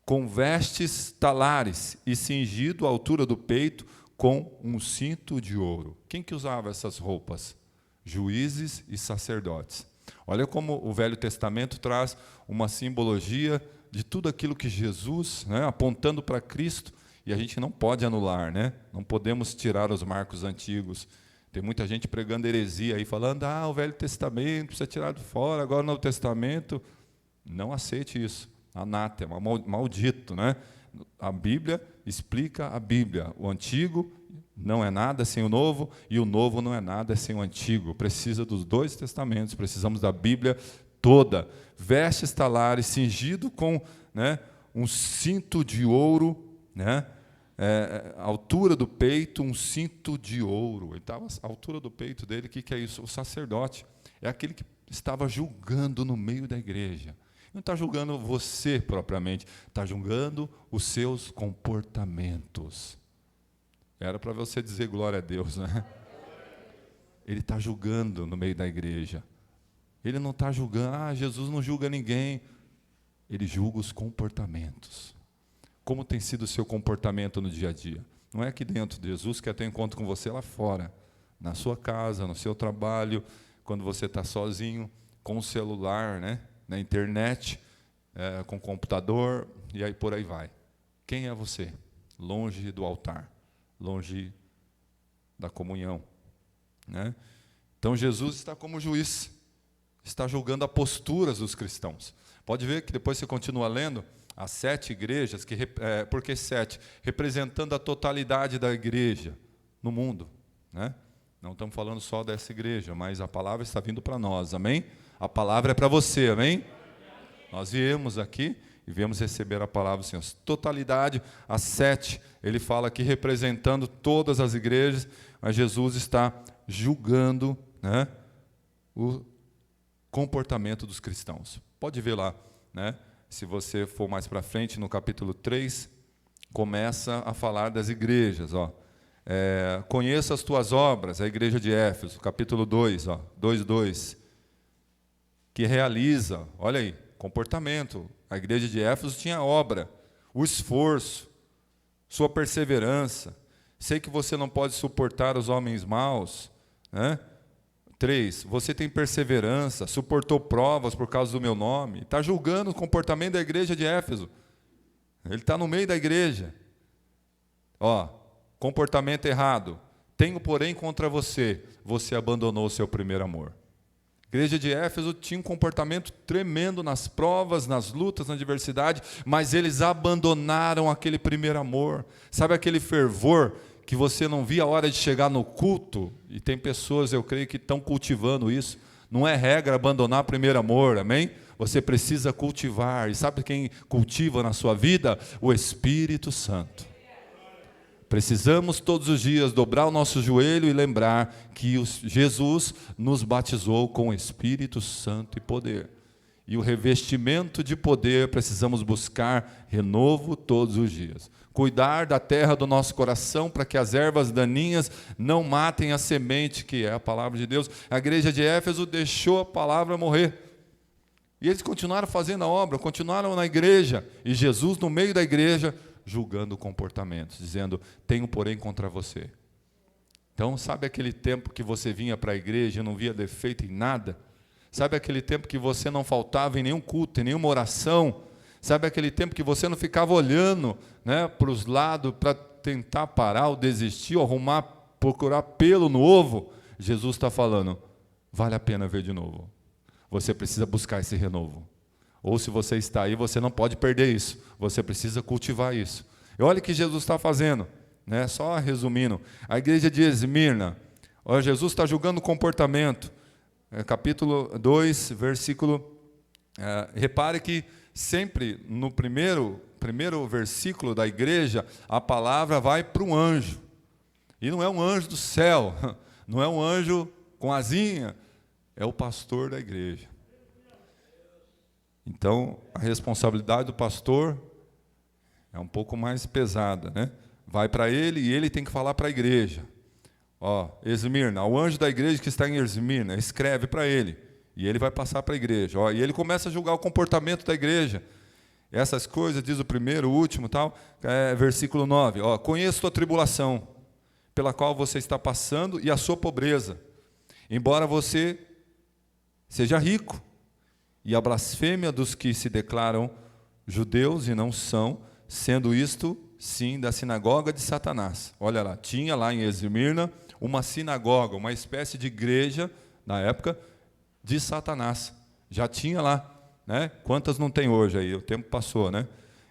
S3: com vestes talares e cingido à altura do peito com um cinto de ouro. Quem que usava essas roupas? Juízes e sacerdotes. Olha como o Velho Testamento traz uma simbologia de tudo aquilo que Jesus, né, apontando para Cristo, e a gente não pode anular, né? Não podemos tirar os marcos antigos. Tem muita gente pregando heresia aí, falando, o Velho Testamento precisa tirar de fora, agora o Novo Testamento. Não aceite isso. Anátema, maldito, né? A Bíblia explica a Bíblia. O Antigo não é nada sem o Novo, e o Novo não é nada sem o Antigo. Precisa dos dois testamentos, precisamos da Bíblia toda. Vestes talares, cingido com, né, um cinto de ouro, né? A altura do peito, um cinto de ouro. Ele estava à altura do peito dele. O que é isso? O sacerdote é aquele que estava julgando no meio da igreja. Não está julgando você propriamente, está julgando os seus comportamentos. Era para você dizer glória a Deus, né? Ele está julgando no meio da igreja. Ele não está julgando, Jesus não julga ninguém. Ele julga os comportamentos. Como tem sido o seu comportamento no dia a dia? Não é aqui dentro. Jesus quer ter encontro com você lá fora, na sua casa, no seu trabalho, quando você está sozinho, com o celular, né, na internet. com computador, e aí por aí vai. Quem é você? Longe do altar, longe da comunhão, né? Então Jesus está como juiz, está julgando as posturas dos cristãos. Pode ver que depois você continua lendo as 7 igrejas, por que 7? Representando a totalidade da igreja no mundo, né? Não estamos falando só dessa igreja, mas a palavra está vindo para nós, amém? A palavra é para você, amém? Nós viemos aqui e viemos receber a palavra do Senhor. Totalidade, as 7, ele fala aqui representando todas as igrejas, mas Jesus está julgando, né, o comportamento dos cristãos. Pode ver lá, né? Se você for mais para frente, no capítulo 3, começa a falar das igrejas. Conheça as tuas obras, a igreja de Éfeso, capítulo 2, 2:2, que realiza, olha aí, comportamento. A igreja de Éfeso tinha obra, o esforço, sua perseverança. Sei que você não pode suportar os homens maus, né? 3, você tem perseverança, suportou provas por causa do meu nome. Está julgando o comportamento da igreja de Éfeso. Ele está no meio da igreja. Comportamento errado. Tenho, porém, contra você, você abandonou o seu primeiro amor. A igreja de Éfeso tinha um comportamento tremendo nas provas, nas lutas, na adversidade, mas eles abandonaram aquele primeiro amor. Sabe aquele fervor que você não via a hora de chegar no culto? E tem pessoas, eu creio, que estão cultivando isso. Não é regra abandonar o primeiro amor, amém? Você precisa cultivar. E sabe quem cultiva na sua vida? O Espírito Santo. Precisamos todos os dias dobrar o nosso joelho e lembrar que Jesus nos batizou com o Espírito Santo e poder. E o revestimento de poder precisamos buscar renovo todos os dias. Cuidar da terra do nosso coração para que as ervas daninhas não matem a semente que é a palavra de Deus. A igreja de Éfeso deixou a palavra morrer. E eles continuaram fazendo a obra, continuaram na igreja. E Jesus no meio da igreja julgando comportamentos, dizendo, tenho porém contra você. Então, sabe aquele tempo que você vinha para a igreja e não via defeito em nada? Sabe aquele tempo que você não faltava em nenhum culto, em nenhuma oração? Sabe aquele tempo que você não ficava olhando, né, para os lados para tentar parar ou desistir, ou arrumar, procurar pelo no ovo? Jesus está falando, vale a pena ver de novo. Você precisa buscar esse renovo. Ou se você está aí, você não pode perder isso. Você precisa cultivar isso. E olha o que Jesus está fazendo, né? Só resumindo. A igreja de Esmirna, Jesus está julgando o comportamento. Capítulo 2, versículo... repare que sempre no primeiro versículo da igreja, a palavra vai para um anjo. E não é um anjo do céu, não é um anjo com asinha, é o pastor da igreja. Então, a responsabilidade do pastor é um pouco mais pesada, né? Vai para ele e ele tem que falar para a igreja. Esmirna, o anjo da igreja que está em Esmirna, escreve para ele. E ele vai passar para a igreja. E ele começa a julgar o comportamento da igreja. Essas coisas, diz o primeiro, o último, tal, versículo 9. Conheço tua tribulação, pela qual você está passando, e a sua pobreza. Embora você seja rico, e a blasfêmia dos que se declaram judeus e não são, sendo isto, sim, da sinagoga de Satanás. Olha lá, tinha lá em Esmirna uma sinagoga, uma espécie de igreja, na época, de Satanás. Já tinha lá, né? Quantas não tem hoje aí? O tempo passou, né?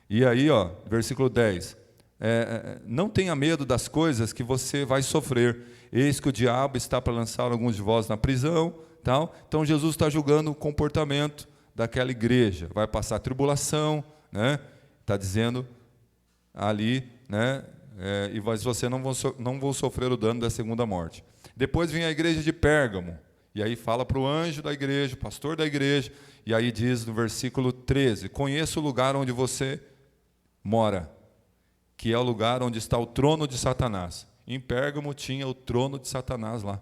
S3: E aí, versículo 10. Não tenha medo das coisas que você vai sofrer. Eis que o diabo está para lançar alguns de vós na prisão. Tal. Então Jesus está julgando o comportamento daquela igreja. Vai passar tribulação, né? Está dizendo ali, né? E você não vão sofrer o dano da segunda morte. Depois vem a igreja de Pérgamo. E aí fala para o anjo da igreja, pastor da igreja. E aí diz no versículo 13: conheço o lugar onde você mora, que é o lugar onde está o trono de Satanás. Em Pérgamo tinha o trono de Satanás lá.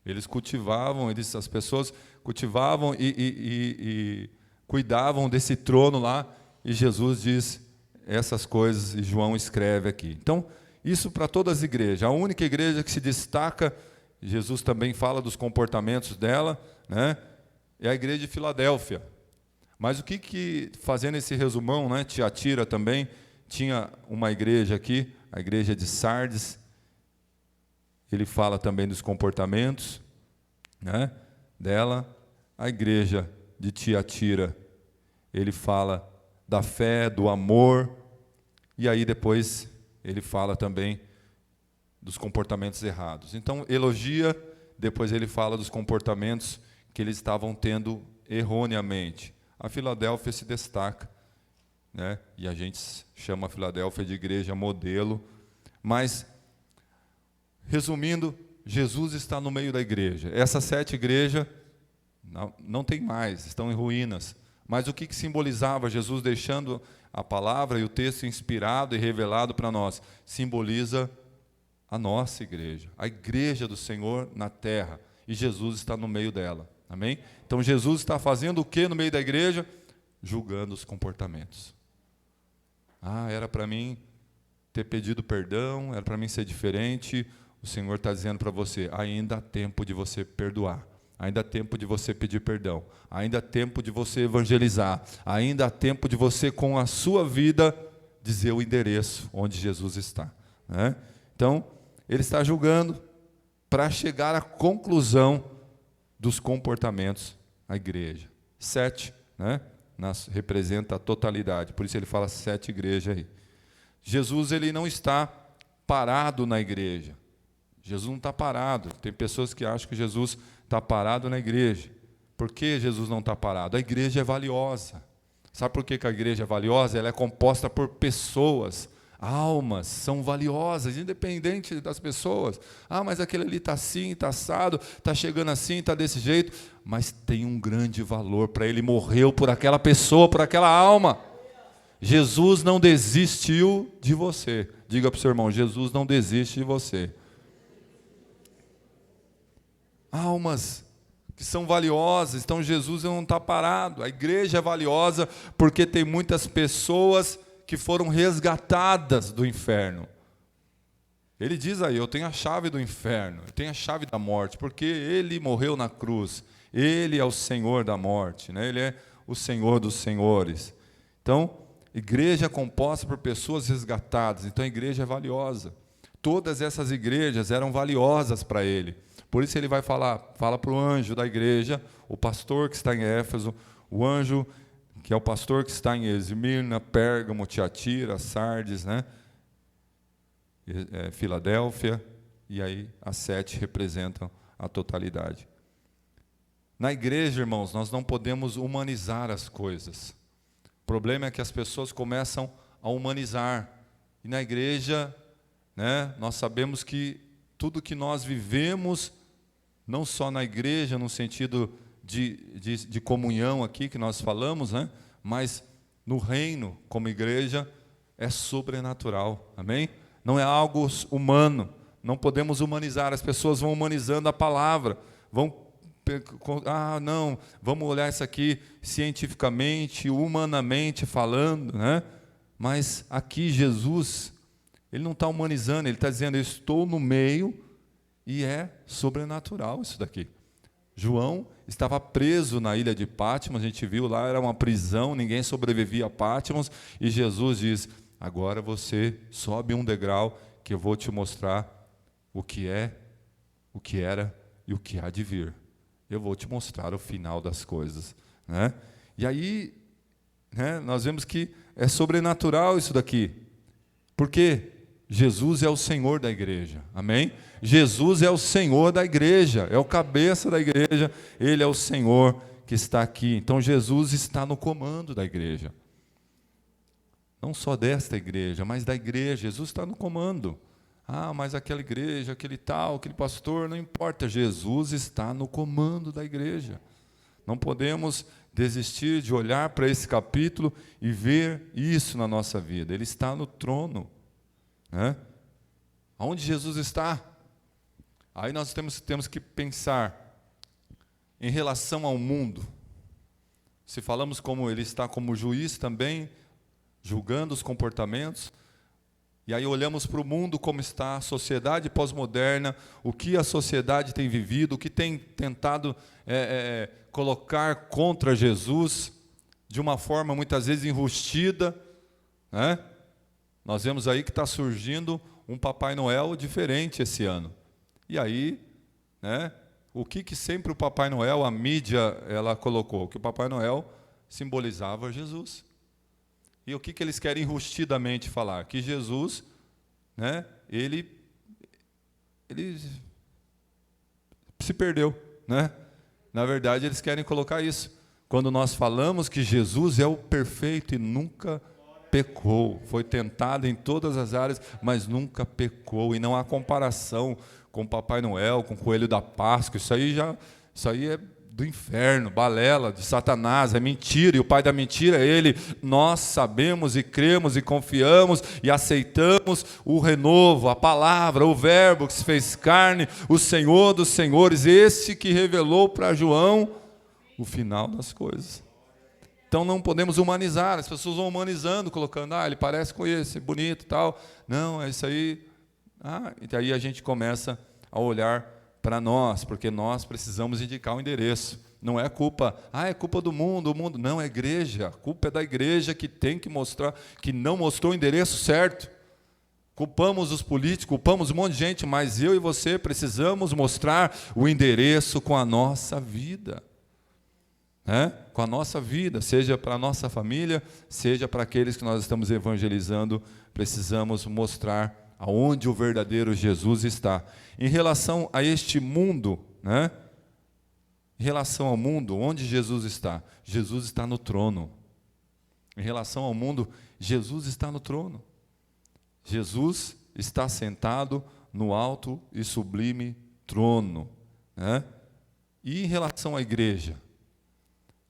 S3: Eles cultivavam, as pessoas cultivavam e cuidavam desse trono lá, e Jesus diz essas coisas, e João escreve aqui. Então, isso para todas as igrejas. A única igreja que se destaca, Jesus também fala dos comportamentos dela, né, é a igreja de Filadélfia. Mas fazendo esse resumão, né, Tiatira também tinha uma igreja aqui, a igreja de Sardes. Ele fala também dos comportamentos, né, dela. A igreja de Tiatira, ele fala da fé, do amor, e aí depois ele fala também dos comportamentos errados. Então, elogia, depois ele fala dos comportamentos que eles estavam tendo erroneamente. A Filadélfia se destaca, né? E a gente chama a Filadélfia de igreja modelo. Mas, resumindo, Jesus está no meio da igreja. Essas 7 igrejas não tem mais, estão em ruínas. Mas o que simbolizava Jesus deixando a palavra e o texto inspirado e revelado para nós? Simboliza a nossa igreja, a igreja do Senhor na terra. E Jesus está no meio dela. Amém? Então Jesus está fazendo o que no meio da igreja? Julgando os comportamentos. Era para mim ter pedido perdão, era para mim ser diferente. O Senhor está dizendo para você, ainda há tempo de você perdoar. Ainda há tempo de você pedir perdão. Ainda há tempo de você evangelizar. Ainda há tempo de você, com a sua vida, dizer o endereço onde Jesus está. Né? Então, ele está julgando para chegar à conclusão dos comportamentos da igreja. 7, né? Representa a totalidade. Por isso ele fala 7 igrejas aí. Jesus, ele não está parado na igreja. Jesus não está parado. Tem pessoas que acham que Jesus está parado na igreja. Por que Jesus não está parado? A igreja é valiosa. Sabe por que a igreja é valiosa? Ela é composta por pessoas. Almas são valiosas, independente das pessoas. Mas aquele ali está assim, está assado, está chegando assim, está desse jeito. Mas tem um grande valor para ele. Morreu por aquela pessoa, por aquela alma. Jesus não desistiu de você. Diga para o seu irmão, Jesus não desiste de você. Almas que são valiosas, então Jesus não está parado. A igreja é valiosa porque tem muitas pessoas que foram resgatadas do inferno. Ele diz aí, eu tenho a chave do inferno, eu tenho a chave da morte, porque ele morreu na cruz, ele é o Senhor da morte, né? Ele é o Senhor dos senhores. Então, igreja é composta por pessoas resgatadas, então a igreja é valiosa. Todas essas igrejas eram valiosas para ele. Por isso ele vai fala para o anjo da igreja, o pastor que está em Éfeso, o anjo que é o pastor que está em Esmirna, Pérgamo, Tiatira, Sardes, né? Filadélfia, e aí as 7 representam a totalidade. Na igreja, irmãos, nós não podemos humanizar as coisas. O problema é que as pessoas começam a humanizar. E na igreja, né, nós sabemos que tudo que nós vivemos, não só na igreja, no sentido de comunhão aqui que nós falamos, né? Mas no reino, como igreja, é sobrenatural, amém? Não é algo humano, não podemos humanizar, as pessoas vão humanizando a palavra, vamos olhar isso aqui cientificamente, humanamente falando, né? Mas aqui Jesus, ele não está humanizando, ele está dizendo, eu estou no meio e é sobrenatural isso daqui. João estava preso na ilha de Patmos, a gente viu lá, era uma prisão, ninguém sobrevivia a Patmos, e Jesus diz, agora você sobe um degrau, que eu vou te mostrar o que é, o que era e o que há de vir. Eu vou te mostrar o final das coisas. Né? E aí, né, nós vemos que é sobrenatural isso daqui. Por quê? Jesus é o Senhor da igreja, amém? Jesus é o Senhor da igreja, é o cabeça da igreja, Ele é o Senhor que está aqui. Então Jesus está no comando da igreja. Não só desta igreja, mas da igreja, Jesus está no comando. Mas aquela igreja, aquele tal, aquele pastor, não importa, Jesus está no comando da igreja. Não podemos desistir de olhar para esse capítulo e ver isso na nossa vida. Ele está no trono. Aonde Jesus está? Aí nós temos que pensar em relação ao mundo. Se falamos como ele está como juiz também, julgando os comportamentos, e aí olhamos para o mundo como está, a sociedade pós-moderna, o que a sociedade tem vivido, o que tem tentado colocar contra Jesus, de uma forma muitas vezes enrustida, né? Nós vemos aí que está surgindo um Papai Noel diferente esse ano. E aí, né, o que sempre o Papai Noel, a mídia, ela colocou? Que o Papai Noel simbolizava Jesus. E o que eles querem enrustidamente falar? Que Jesus, né, ele se perdeu, né? Na verdade, eles querem colocar isso. Quando nós falamos que Jesus é o perfeito e nunca pecou, foi tentado em todas as áreas, mas nunca pecou, e não há comparação com o Papai Noel, com o Coelho da Páscoa. Isso aí é do inferno, balela, de Satanás, é mentira, e o pai da mentira é ele. Nós sabemos e cremos e confiamos e aceitamos o renovo, a palavra, o verbo que se fez carne, o Senhor dos senhores, esse que revelou para João o final das coisas. Então não podemos humanizar, as pessoas vão humanizando, colocando, ele parece com esse, bonito e tal. Não, é isso aí. E aí a gente começa a olhar para nós, porque nós precisamos indicar o endereço. Não é culpa, é culpa do mundo, o mundo. Não, é a igreja. A culpa é da igreja que tem que mostrar, que não mostrou o endereço certo. Culpamos os políticos, culpamos um monte de gente, mas eu e você precisamos mostrar o endereço com a nossa vida. Com a nossa vida, seja para a nossa família, seja para aqueles que nós estamos evangelizando, precisamos mostrar aonde o verdadeiro Jesus está. Em relação a este mundo, em relação ao mundo, onde Jesus está? Jesus está no trono. Em relação ao mundo, Jesus está no trono. Jesus está sentado no alto e sublime trono. E em relação à igreja?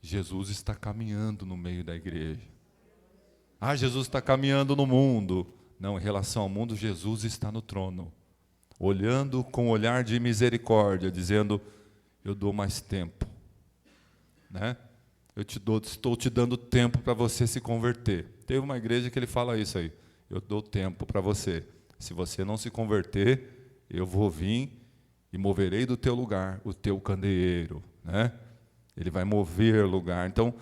S3: Jesus está caminhando no meio da igreja. Jesus está caminhando no mundo. Não, em relação ao mundo, Jesus está no trono, olhando com olhar de misericórdia, dizendo, eu dou mais tempo. Estou te dando tempo para você se converter. Teve uma igreja que ele fala isso aí, eu dou tempo para você. Se você não se converter, eu vou vir e moverei do teu lugar o teu candeeiro. Ele vai mover o lugar. Então,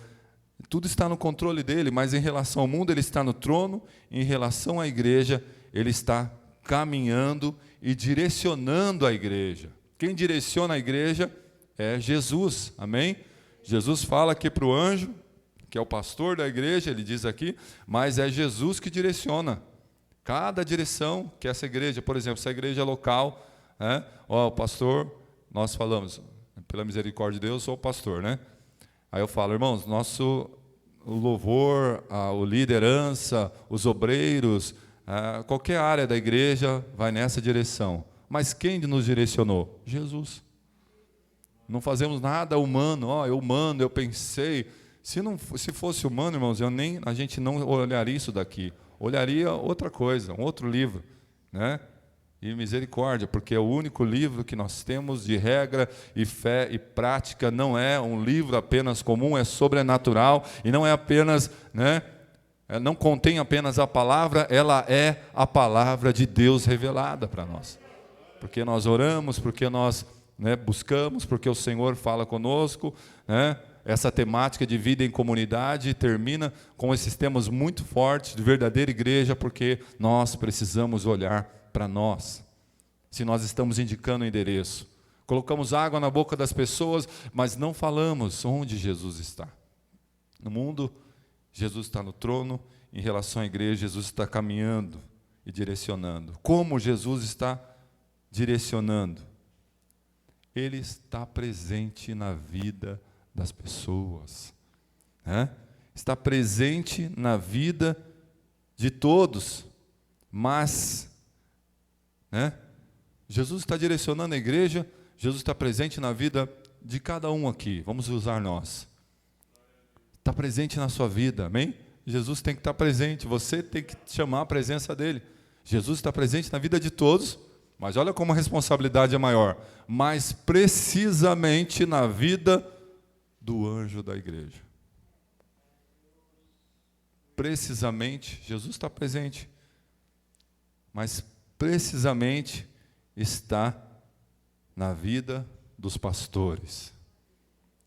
S3: tudo está no controle dele, mas em relação ao mundo, ele está no trono. Em relação à igreja, ele está caminhando e direcionando a igreja. Quem direciona a igreja é Jesus, amém? Jesus fala aqui para o anjo, que é o pastor da igreja, ele diz aqui, mas é Jesus que direciona cada direção que essa igreja, por exemplo, essa igreja local, o pastor, nós falamos, pela misericórdia de Deus, eu sou o pastor, Aí eu falo, irmãos, o louvor, a liderança, os obreiros, qualquer área da igreja vai nessa direção. Mas quem nos direcionou? Jesus. Não fazemos nada humano, eu pensei. Se fosse humano, irmãos, a gente não olharia isso daqui. Olharia outra coisa, um outro livro, E misericórdia, porque é o único livro que nós temos de regra e fé e prática, não é um livro apenas comum, é sobrenatural, e não é apenas, não contém apenas a palavra, ela é a palavra de Deus revelada para nós. Porque nós oramos, porque nós buscamos, porque o Senhor fala conosco, Essa temática de vida em comunidade termina com esses temas muito fortes de verdadeira igreja, porque nós precisamos olhar para nós, se nós estamos indicando o endereço. Colocamos água na boca das pessoas, mas não falamos onde Jesus está. No mundo, Jesus está no trono. Em relação à igreja, Jesus está caminhando e direcionando. Como Jesus está direcionando? Ele está presente na vida das pessoas. Está presente na vida de todos, mas Jesus está direcionando a igreja, Jesus está presente na vida de cada um aqui, vamos usar nós. Está presente na sua vida, amém? Jesus tem que estar presente, você tem que chamar a presença dele. Jesus está presente na vida de todos, mas olha como a responsabilidade é maior, mas precisamente na vida do anjo da igreja. Precisamente, Jesus está presente, mas precisamente está na vida dos pastores.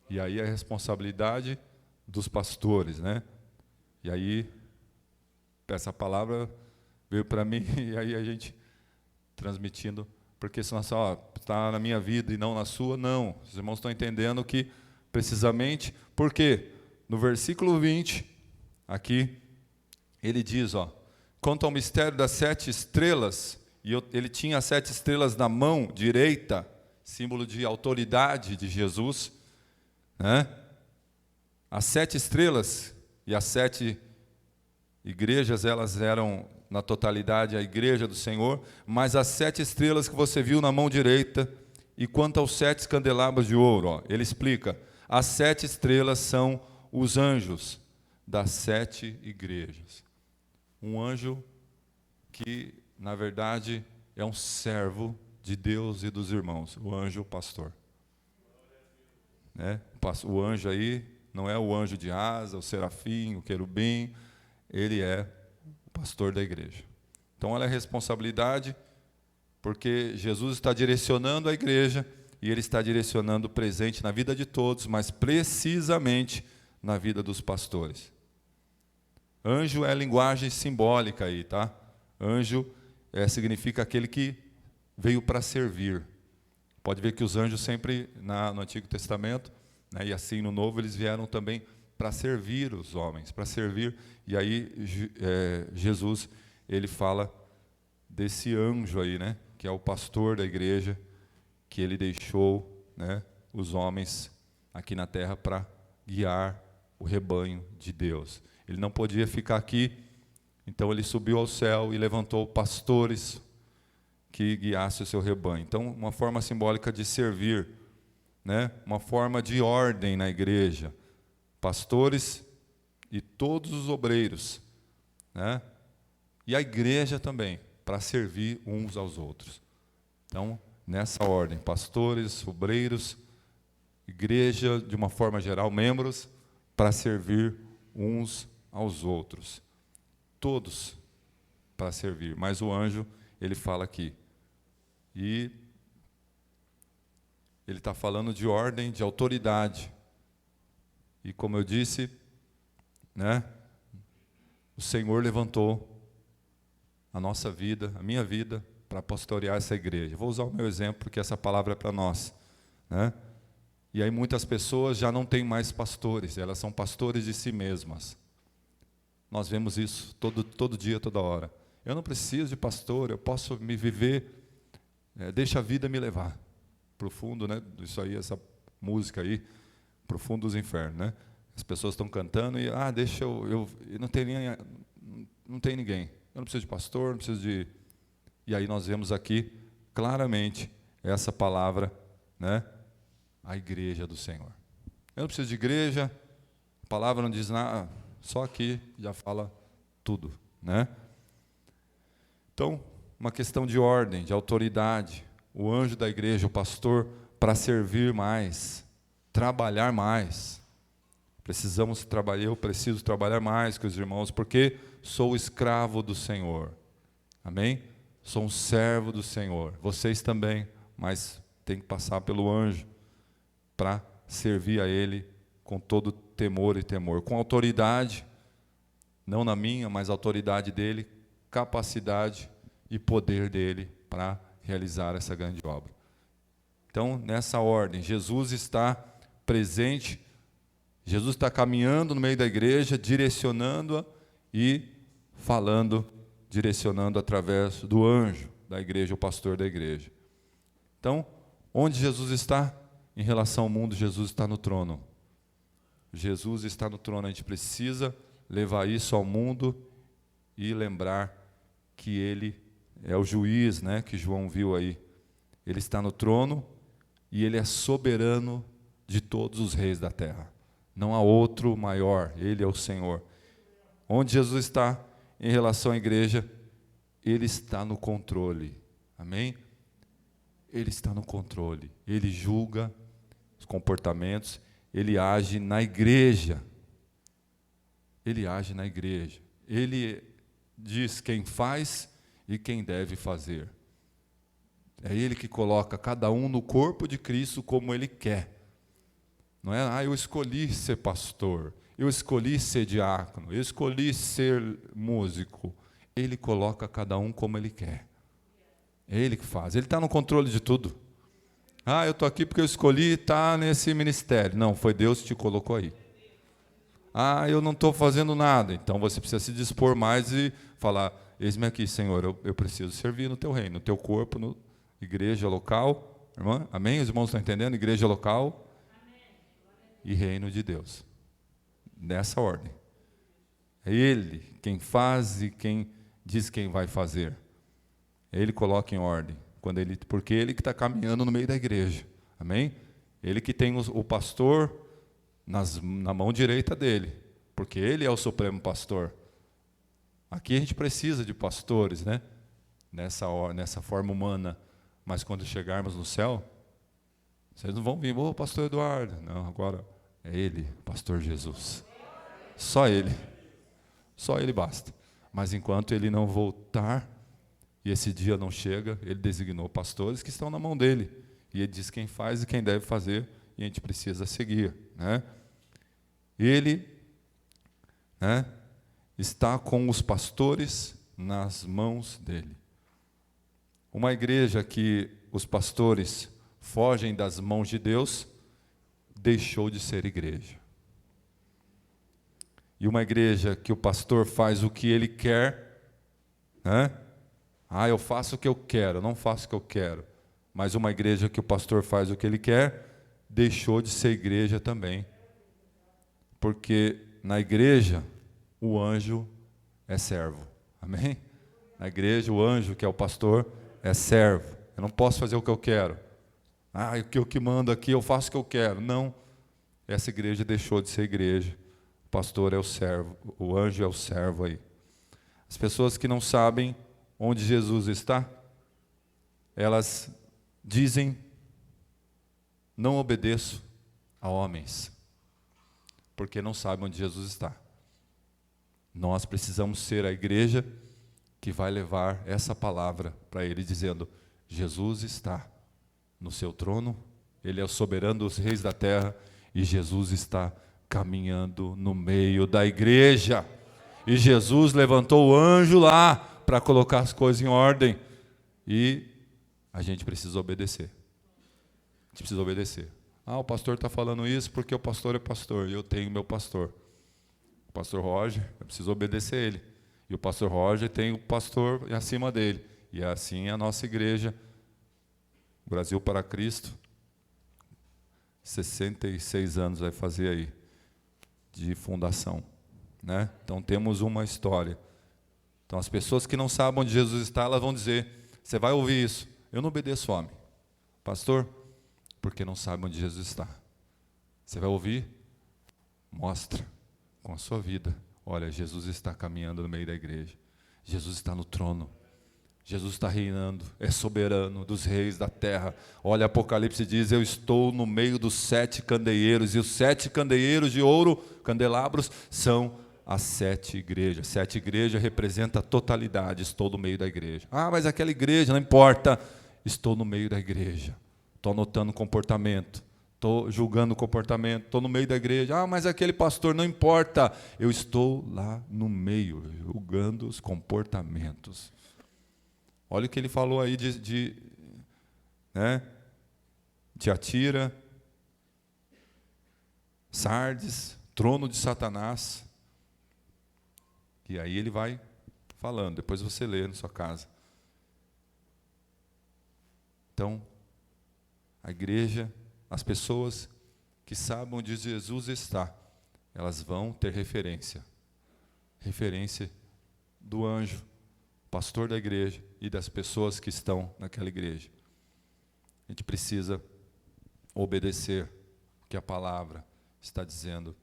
S3: E aí a responsabilidade dos pastores, né? E aí, essa palavra veio para mim, e aí a gente transmitindo, porque senão só está na minha vida e não na sua, não. Os irmãos estão entendendo que, precisamente, porque no versículo 20, aqui, ele diz, ó, quanto ao mistério das 7 estrelas, e ele tinha as 7 estrelas na mão direita, símbolo de autoridade de Jesus, né? As 7 estrelas e as 7 igrejas, elas eram, na totalidade, a igreja do Senhor, mas as 7 estrelas que você viu na mão direita, e quanto aos 7 candelabros de ouro, ó, ele explica, as 7 estrelas são os anjos das 7 igrejas. Um anjo que, na verdade, é um servo de Deus e dos irmãos, o anjo pastor. Né? O anjo aí não é o anjo de asa, o serafim, o querubim, ele é o pastor da igreja. Então, olha a responsabilidade, porque Jesus está direcionando a igreja, e ele está direcionando o presente na vida de todos, mas precisamente na vida dos pastores. Anjo é linguagem simbólica aí, tá? Anjo significa aquele que veio para servir. Pode ver que os anjos sempre, no Antigo Testamento, né, e assim no Novo, eles vieram também para servir os homens, para servir. E aí Jesus, ele fala desse anjo aí, né, que é o pastor da igreja, que ele deixou, né, os homens aqui na terra para guiar o rebanho de Deus. Ele não podia ficar aqui, então ele subiu ao céu e levantou pastores que guiassem o seu rebanho. Então, uma forma simbólica de servir, né? Uma forma de ordem na igreja. Pastores e todos os obreiros, né? E a igreja também, para servir uns aos outros. Então, nessa ordem, pastores, obreiros, igreja, de uma forma geral, membros, para servir uns aos outros. Todos para servir. Mas o anjo, ele fala aqui. E ele está falando de ordem, de autoridade. E como eu disse, né, o Senhor levantou a nossa vida, a minha vida, para pastorear essa igreja. Vou usar o meu exemplo, porque essa palavra é para nós, né? E aí muitas pessoas já não têm mais pastores, elas são pastores de si mesmas. Nós vemos isso todo dia, toda hora. Eu não preciso de pastor, eu posso me viver, deixa a vida me levar. Profundo, né? Isso aí, essa música aí, profundo dos infernos, né? As pessoas estão cantando e, deixa eu não tem ninguém. Eu não preciso de pastor, não preciso de... E aí nós vemos aqui, claramente, essa palavra, né? A igreja do Senhor. Eu não preciso de igreja, a palavra não diz nada, só aqui já fala tudo, né? Então, uma questão de ordem, de autoridade. O anjo da igreja, o pastor, para servir mais, trabalhar mais. Eu preciso trabalhar mais que os irmãos, porque sou escravo do Senhor. Amém? Sou um servo do Senhor. Vocês também, mas tem que passar pelo anjo para servir a Ele com todo temor e temor. Com autoridade, não na minha, mas a autoridade dEle, capacidade e poder dEle para realizar essa grande obra. Então, nessa ordem, Jesus está presente, Jesus está caminhando no meio da igreja, direcionando-a e falando, direcionando através do anjo da igreja, o pastor da igreja. Então, onde Jesus está? Em relação ao mundo, Jesus está no trono. Jesus está no trono, a gente precisa levar isso ao mundo e lembrar que Ele é o juiz, né, que João viu aí. Ele está no trono e Ele é soberano de todos os reis da terra. Não há outro maior, Ele é o Senhor. Onde Jesus está em relação à igreja, Ele está no controle. Amém? Ele está no controle. Ele julga os comportamentos, Ele age na igreja. Ele age na igreja. Ele diz quem faz e quem deve fazer. É Ele que coloca cada um no corpo de Cristo como Ele quer. Não é, eu escolhi ser pastor, eu escolhi ser diácono, eu escolhi ser músico. Ele coloca cada um como Ele quer. É Ele que faz. Ele está no controle de tudo. Ah, eu estou aqui porque eu escolhi estar nesse ministério. Não, foi Deus que te colocou aí. Ah, eu não estou fazendo nada. Então você precisa se dispor mais e falar, eis-me aqui, Senhor, eu preciso servir no teu reino, no teu corpo, na igreja local. Irmã, amém? Os irmãos estão entendendo? Igreja local e reino de Deus. Nessa ordem. É Ele quem faz e quem diz quem vai fazer. Ele coloca em ordem, porque Ele que está caminhando no meio da igreja. Amém? Ele que tem o pastor na mão direita dele, porque Ele é o supremo pastor. Aqui a gente precisa de pastores, né? Nessa forma humana, mas quando chegarmos no céu, vocês não vão vir, pastor Eduardo. Não, agora é Ele, pastor Jesus. Só Ele basta. Mas enquanto Ele não voltar, e esse dia não chega, Ele designou pastores que estão na mão dEle. E Ele diz quem faz e quem deve fazer, e a gente precisa seguir. Né? Ele está com os pastores nas mãos dEle. Uma igreja que os pastores fogem das mãos de Deus, deixou de ser igreja. E uma igreja que o pastor faz o que ele quer, né? Ah, eu faço o que eu quero, não faço o que eu quero. Mas uma igreja que o pastor faz o que ele quer, deixou de ser igreja também. Porque na igreja, o anjo é servo. Amém? Na igreja, o anjo, que é o pastor, é servo. Eu não posso fazer o que eu quero. Ah, o que mando aqui, eu faço o que eu quero. Não. Essa igreja deixou de ser igreja. O pastor é o servo, o anjo é o servo aí. As pessoas que não sabem onde Jesus está, elas dizem, não obedeço a homens, porque não sabem onde Jesus está. Nós precisamos ser a igreja que vai levar essa palavra para ele, dizendo, Jesus está no seu trono, Ele é o soberano dos reis da terra, e Jesus está caminhando no meio da igreja. E Jesus levantou o anjo lá para colocar as coisas em ordem. E a gente precisa obedecer. A gente precisa obedecer. Ah, o pastor está falando isso porque o pastor é pastor, e eu tenho meu pastor. O pastor Roger, eu preciso obedecer ele. E o pastor Roger tem o pastor acima dele. E assim é a nossa igreja, Brasil para Cristo, 66 anos vai fazer aí, de fundação. Né? Então temos uma história. Então as pessoas que não sabem onde Jesus está, elas vão dizer, você vai ouvir isso, eu não obedeço homem. Pastor, porque não sabe onde Jesus está. Você vai ouvir? Mostra com a sua vida. Olha, Jesus está caminhando no meio da igreja. Jesus está no trono. Jesus está reinando, é soberano dos reis da terra. Olha, Apocalipse diz, eu estou no meio dos 7 candeeiros, e os 7 candeeiros de ouro, candelabros, são as 7 igrejas. 7 igrejas representa a totalidade, estou no meio da igreja. Ah, mas aquela igreja, não importa, estou no meio da igreja. Estou anotando comportamento, estou julgando o comportamento, estou no meio da igreja. Ah, mas aquele pastor, não importa, eu estou lá no meio, julgando os comportamentos. Olha o que ele falou aí de Tiatira, Sardes, trono de Satanás. E aí ele vai falando, depois você lê na sua casa. Então, a igreja, as pessoas que sabem onde Jesus está, elas vão ter referência do anjo, pastor da igreja e das pessoas que estão naquela igreja. A gente precisa obedecer o que a palavra está dizendo.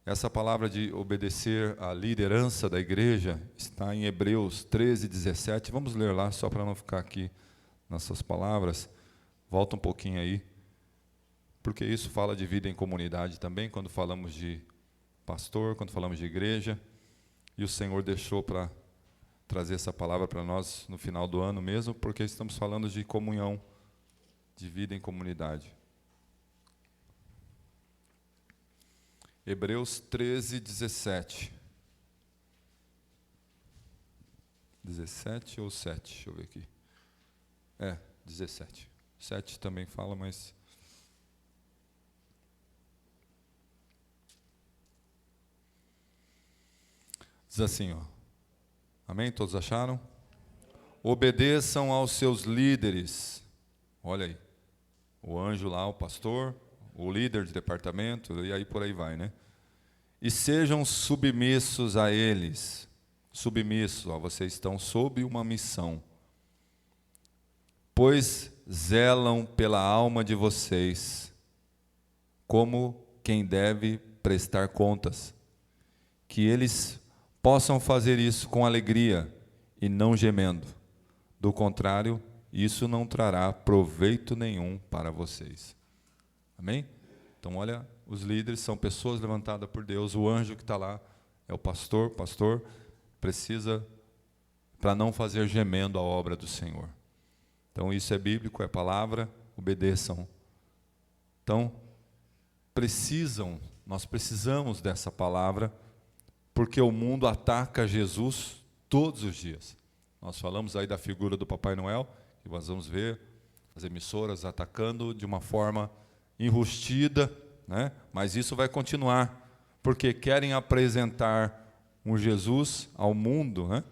S3: Essa palavra de obedecer à liderança da igreja está em Hebreus 13, 17. Vamos ler lá, só para não ficar aqui nas suas palavras. Volta um pouquinho aí, porque isso fala de vida em comunidade também, quando falamos de pastor, quando falamos de igreja. E o Senhor deixou para trazer essa palavra para nós no final do ano mesmo, porque estamos falando de comunhão, de vida em comunidade. Hebreus 13, 17. 17 ou 7? Deixa eu ver aqui. 17. 7 também fala, mas... Diz assim, ó. Amém? Todos acharam? Obedeçam aos seus líderes. Olha aí. O anjo lá, o pastor, o líder de departamento, e aí por aí vai, né? E sejam submissos a eles. Submissos, ó, vocês estão sob uma missão. Pois zelam pela alma de vocês, como quem deve prestar contas. Que eles possam fazer isso com alegria e não gemendo. Do contrário, isso não trará proveito nenhum para vocês. Amém? Então, olha, os líderes são pessoas levantadas por Deus. O anjo que está lá é o pastor. Pastor precisa, para não fazer gemendo a obra do Senhor. Então, isso é bíblico, é palavra, obedeçam. Então, nós precisamos dessa palavra, porque o mundo ataca Jesus todos os dias. Nós falamos aí da figura do Papai Noel, que nós vamos ver as emissoras atacando de uma forma enrustida, né? Mas isso vai continuar, porque querem apresentar um Jesus ao mundo, né?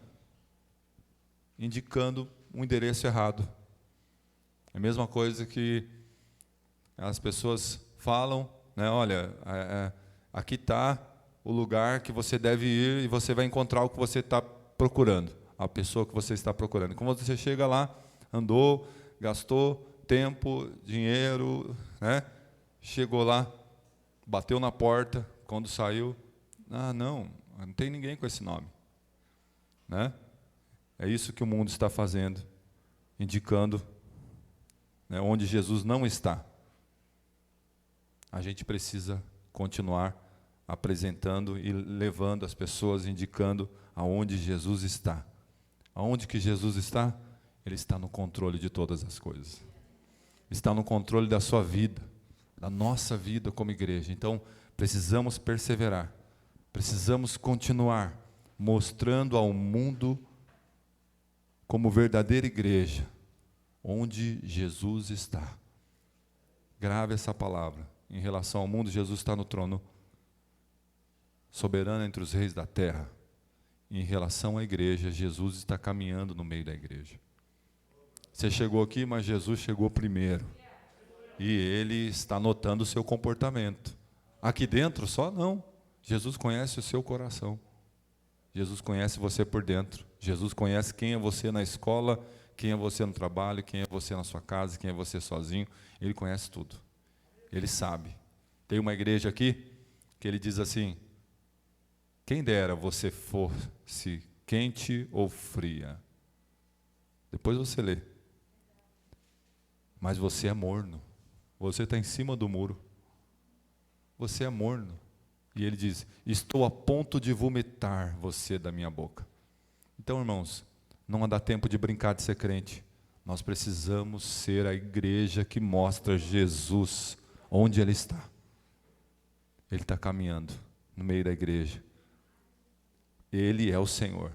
S3: Indicando um endereço errado. É a mesma coisa que as pessoas falam, né? Olha, aqui está o lugar que você deve ir e você vai encontrar o que você está procurando, a pessoa que você está procurando. E quando você chega lá, andou, gastou tempo, dinheiro, né? Chegou lá, bateu na porta, quando saiu, não tem ninguém com esse nome, né? É isso que o mundo está fazendo, indicando, né, onde Jesus não está. A gente precisa continuar apresentando e levando as pessoas, indicando aonde Jesus está. Aonde que Jesus está? Ele está no controle de todas as coisas. Está no controle da sua vida, da nossa vida como igreja. Então, precisamos perseverar. Precisamos continuar mostrando ao mundo como verdadeira igreja, onde Jesus está. Grave essa palavra. Em relação ao mundo, Jesus está no trono, soberano entre os reis da terra. Em relação à igreja, Jesus está caminhando no meio da igreja. Você chegou aqui, mas Jesus chegou primeiro. E Ele está notando o seu comportamento. Aqui dentro só não. Jesus conhece o seu coração. Jesus conhece você por dentro. Jesus conhece quem é você na escola, quem é você no trabalho, quem é você na sua casa, quem é você sozinho. Ele conhece tudo. Ele sabe. Tem uma igreja aqui que ele diz assim: quem dera você fosse quente ou fria. Depois você lê. Mas você é morno. Você está em cima do muro. Você é morno. E ele diz: estou a ponto de vomitar você da minha boca. Então, irmãos, não dá tempo de brincar de ser crente. Nós precisamos ser a igreja que mostra Jesus onde Ele está. Ele está caminhando no meio da igreja. Ele é o Senhor.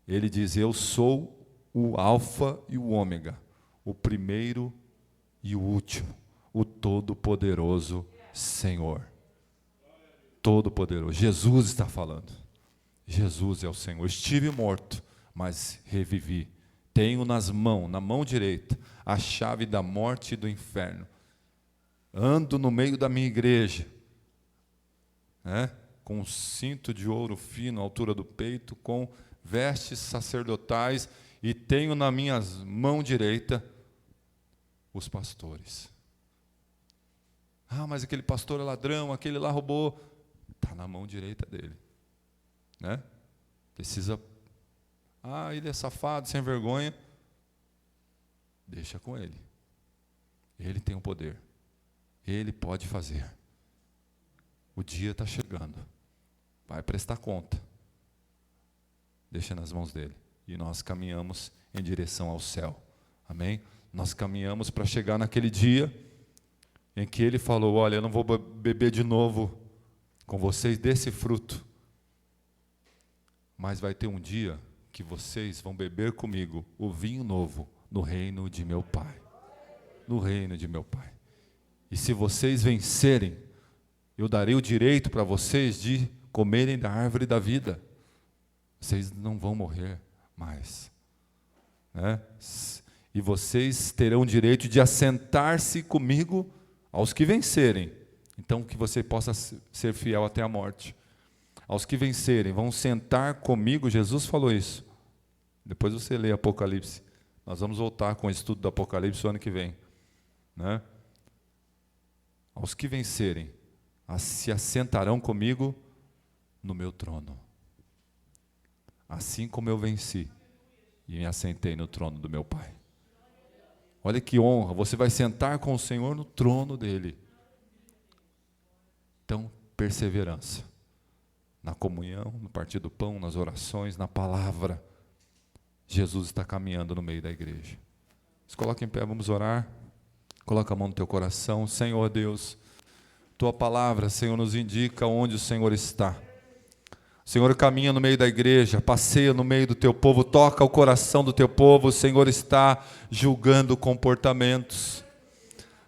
S3: Ele diz: eu sou o Alfa e o Ômega, o primeiro e o último, o Todo-Poderoso Senhor. Todo-Poderoso. Jesus está falando. Jesus é o Senhor. Estive morto, mas revivi. Tenho na mão direita, a chave da morte e do inferno. Ando no meio da minha igreja, né? Com um cinto de ouro fino à altura do peito, com vestes sacerdotais, e tenho na minha mão direita os pastores. Mas aquele pastor é ladrão, aquele lá roubou. Está na mão direita dele, né? Precisa, ele é safado, sem vergonha. Deixa com ele. Ele tem o poder. Ele pode fazer. O dia está chegando. Vai prestar conta. Deixa nas mãos dele. E nós caminhamos em direção ao céu. Amém? Nós caminhamos para chegar naquele dia em que ele falou: olha, eu não vou beber de novo com vocês desse fruto. Mas vai ter um dia que vocês vão beber comigo o vinho novo no reino de meu Pai. No reino de meu Pai. E se vocês vencerem, eu darei o direito para vocês de comerem da árvore da vida. Vocês não vão morrer mais, né? E vocês terão o direito de assentar-se comigo aos que vencerem. Então, que você possa ser fiel até a morte. Aos que vencerem, vão sentar comigo, Jesus falou isso. Depois você lê Apocalipse. Nós vamos voltar com o estudo do Apocalipse o ano que vem, né? Aos que vencerem, se assentarão comigo no meu trono. Assim como eu venci e me assentei no trono do meu Pai. Olha que honra, você vai sentar com o Senhor no trono dele. Então, perseverança. Na comunhão, no partir do pão, nas orações, na palavra. Jesus está caminhando no meio da igreja. Se coloca em pé, vamos orar. Coloca a mão no teu coração. Senhor Deus, tua palavra, Senhor, nos indica onde o Senhor está. O Senhor caminha no meio da igreja, passeia no meio do teu povo, toca o coração do teu povo. O Senhor está julgando comportamentos.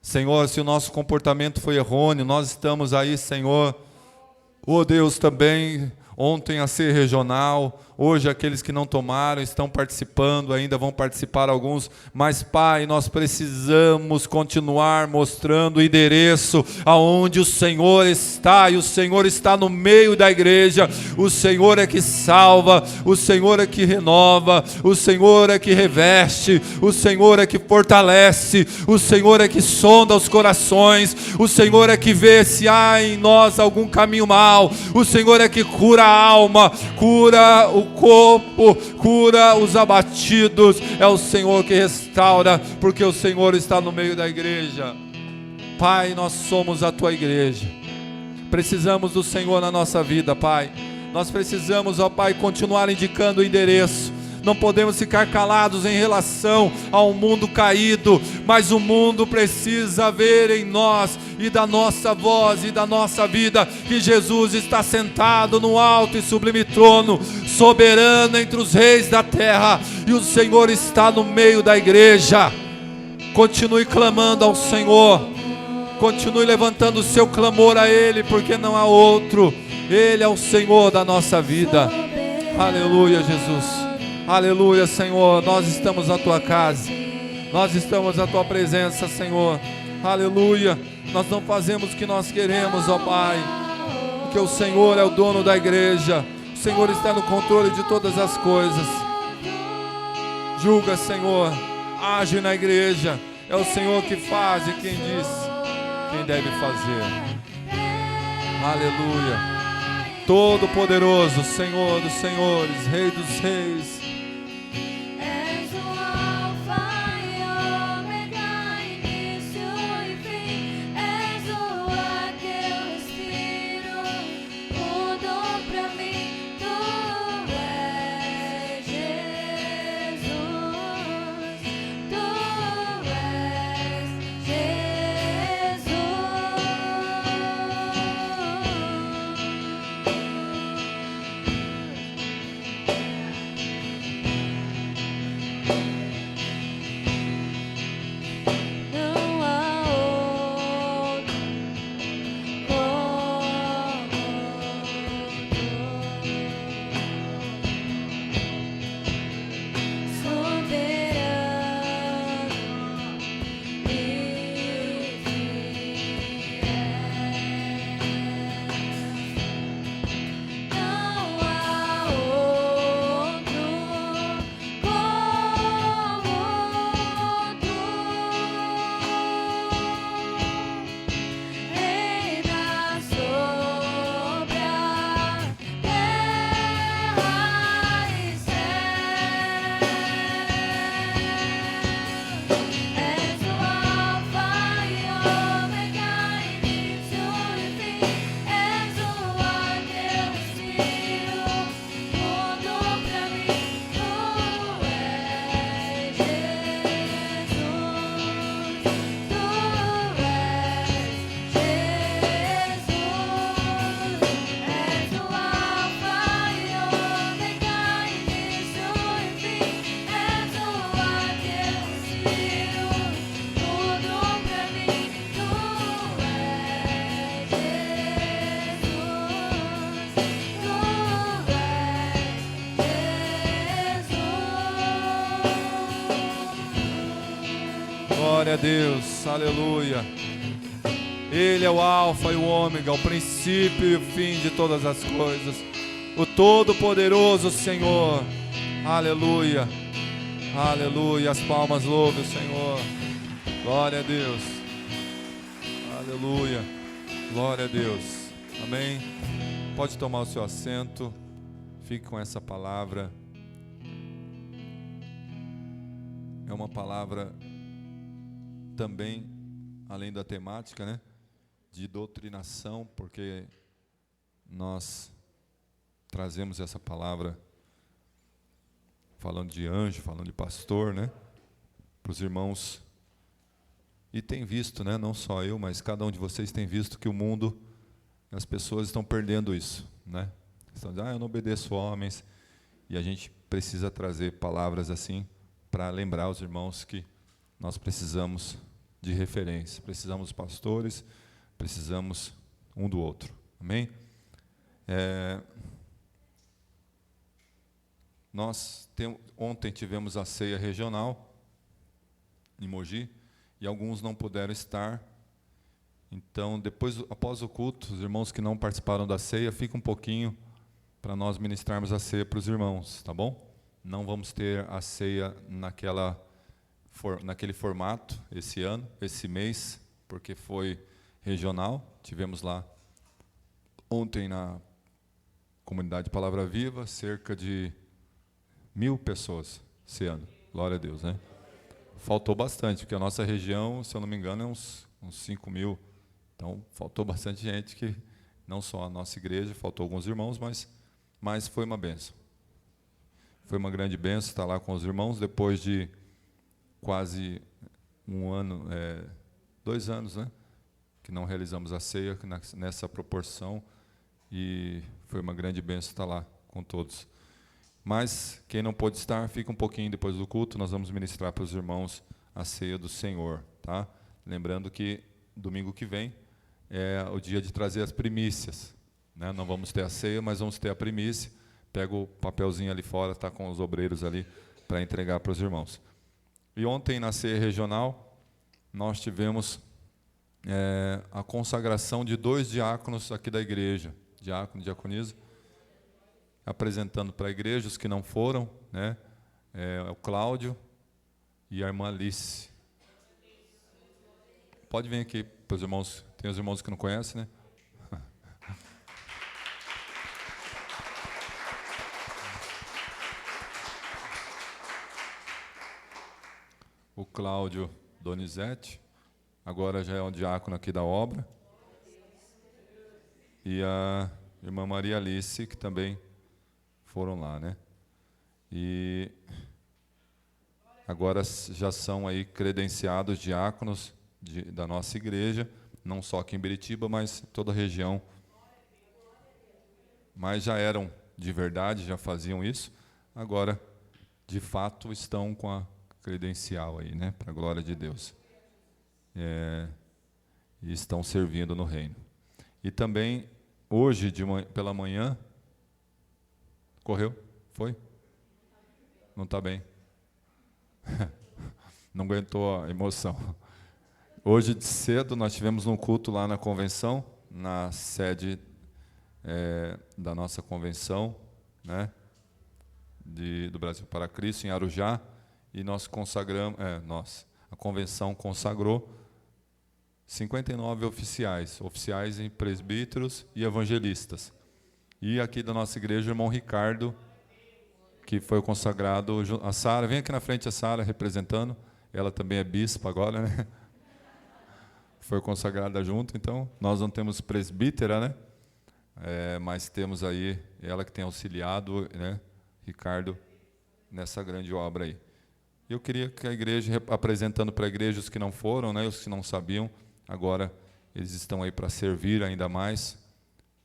S3: Senhor, se o nosso comportamento foi errôneo, nós estamos aí, Senhor, oh Deus, também ontem a ser regional, hoje aqueles que não tomaram estão participando, ainda vão participar alguns, mas Pai, nós precisamos continuar mostrando o endereço aonde o Senhor está, e o Senhor está no meio da igreja. O Senhor é que salva, o Senhor é que renova, o Senhor é que reveste, o Senhor é que fortalece, o Senhor é que sonda os corações, o Senhor é que vê se há em nós algum caminho mau, o Senhor é que cura a alma, cura o corpo, cura os abatidos. É o Senhor que restaura, porque o Senhor está no meio da igreja. Pai, nós somos a tua igreja, precisamos do Senhor na nossa vida, Pai. Nós precisamos, ó Pai, continuar indicando o endereço. Não podemos ficar calados em relação ao mundo caído, mas o mundo precisa ver em nós e da nossa voz e da nossa vida que Jesus está sentado no alto e sublime trono, soberano entre os reis da terra, e o Senhor está no meio da igreja. Continue clamando ao Senhor, continue levantando o seu clamor a Ele, porque não há outro. Ele é o Senhor da nossa vida. Aleluia, Jesus. Aleluia, Senhor, nós estamos na tua casa, nós estamos na tua presença, Senhor. Aleluia, nós não fazemos o que nós queremos, ó Pai, porque o Senhor é o dono da igreja, o Senhor está no controle de todas as coisas. Julga, Senhor, age na igreja, é o Senhor que faz e quem diz quem deve fazer. Aleluia, Todo-Poderoso, Senhor dos senhores, Rei dos reis. Glória a Deus, aleluia. Ele é o alfa e o ômega, o princípio e o fim de todas as coisas. O Todo-Poderoso Senhor. Aleluia. Aleluia. As palmas louvem o Senhor. Glória a Deus. Aleluia. Glória a Deus. Amém. Pode tomar o seu assento. Fique com essa palavra. É uma palavra também, além da temática, né? De doutrinação, porque nós trazemos essa palavra falando de anjo, falando de pastor, né? Para os irmãos. E tem visto, né? Não só eu, mas cada um de vocês tem visto que o mundo, as pessoas estão perdendo isso, né? Estão dizendo, eu não obedeço homens. E a gente precisa trazer palavras assim para lembrar os irmãos que nós precisamos de referência. Precisamos dos pastores, precisamos um do outro. Amém? Ontem tivemos a ceia regional em Mogi e alguns não puderam estar. Então, após o culto, os irmãos que não participaram da ceia, fica um pouquinho para nós ministrarmos a ceia para os irmãos, tá bom? Não vamos ter a ceia naquele formato esse ano, esse mês, porque foi regional. Tivemos lá ontem na comunidade Palavra Viva, cerca de 1.000 pessoas ceando. Glória a Deus, né? Faltou bastante, porque a nossa região, se eu não me engano, é uns 5.000. Então, faltou bastante gente, que não só a nossa igreja, faltou alguns irmãos, mas foi uma bênção. Foi uma grande bênção estar lá com os irmãos, depois de quase 2 anos, né? Que não realizamos a ceia nessa proporção, e foi uma grande bênção estar lá com todos. Mas quem não pôde estar, fica um pouquinho depois do culto, nós vamos ministrar para os irmãos a ceia do Senhor, tá? Lembrando que domingo que vem é o dia de trazer as primícias, né? Não vamos ter a ceia, mas vamos ter a primícia. Pega o papelzinho ali fora, está com os obreiros ali para entregar para os irmãos. E ontem, na ceia regional, nós tivemos a consagração de 2 diáconos aqui da igreja, diácono e diaconisa, apresentando para a igreja os que não foram, né? O Cláudio e a irmã Alice. Pode vir aqui para os irmãos, tem os irmãos que não conhecem, né? O Cláudio Donizete, agora já é um diácono aqui da obra. E a irmã Maria Alice, que também foram lá, né? E agora já são aí credenciados diáconos da nossa igreja, não só aqui em Biritiba, mas toda a região. Mas já eram de verdade, já faziam isso. Agora, de fato, estão com a credencial aí, né, para a glória de Deus. E estão servindo no reino. E também, hoje, pela manhã, correu? Foi? Não está bem? Não aguentou a emoção. Hoje de cedo, nós tivemos um culto lá na convenção, na sede da nossa convenção, né, do Brasil para Cristo, em Arujá. E nós consagramos, a convenção consagrou 59 oficiais em presbíteros e evangelistas. E aqui da nossa igreja, o irmão Ricardo, que foi consagrado, a Sara, vem aqui na frente a Sara representando, ela também é bispa agora, né? Foi consagrada junto, então nós não temos presbítera, né? Mas temos aí ela que tem auxiliado, né, Ricardo, nessa grande obra aí. Eu queria que a igreja, apresentando para a igreja os que não foram, né, os que não sabiam, agora eles estão aí para servir ainda mais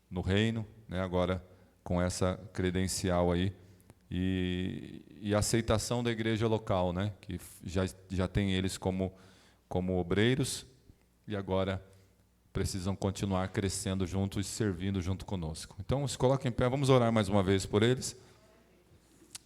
S3: no reino, né, agora com essa credencial aí, e a aceitação da igreja local, né, que já tem eles como obreiros, e agora precisam continuar crescendo juntos e servindo junto conosco. Então, se coloquem em pé, vamos orar mais uma vez por eles.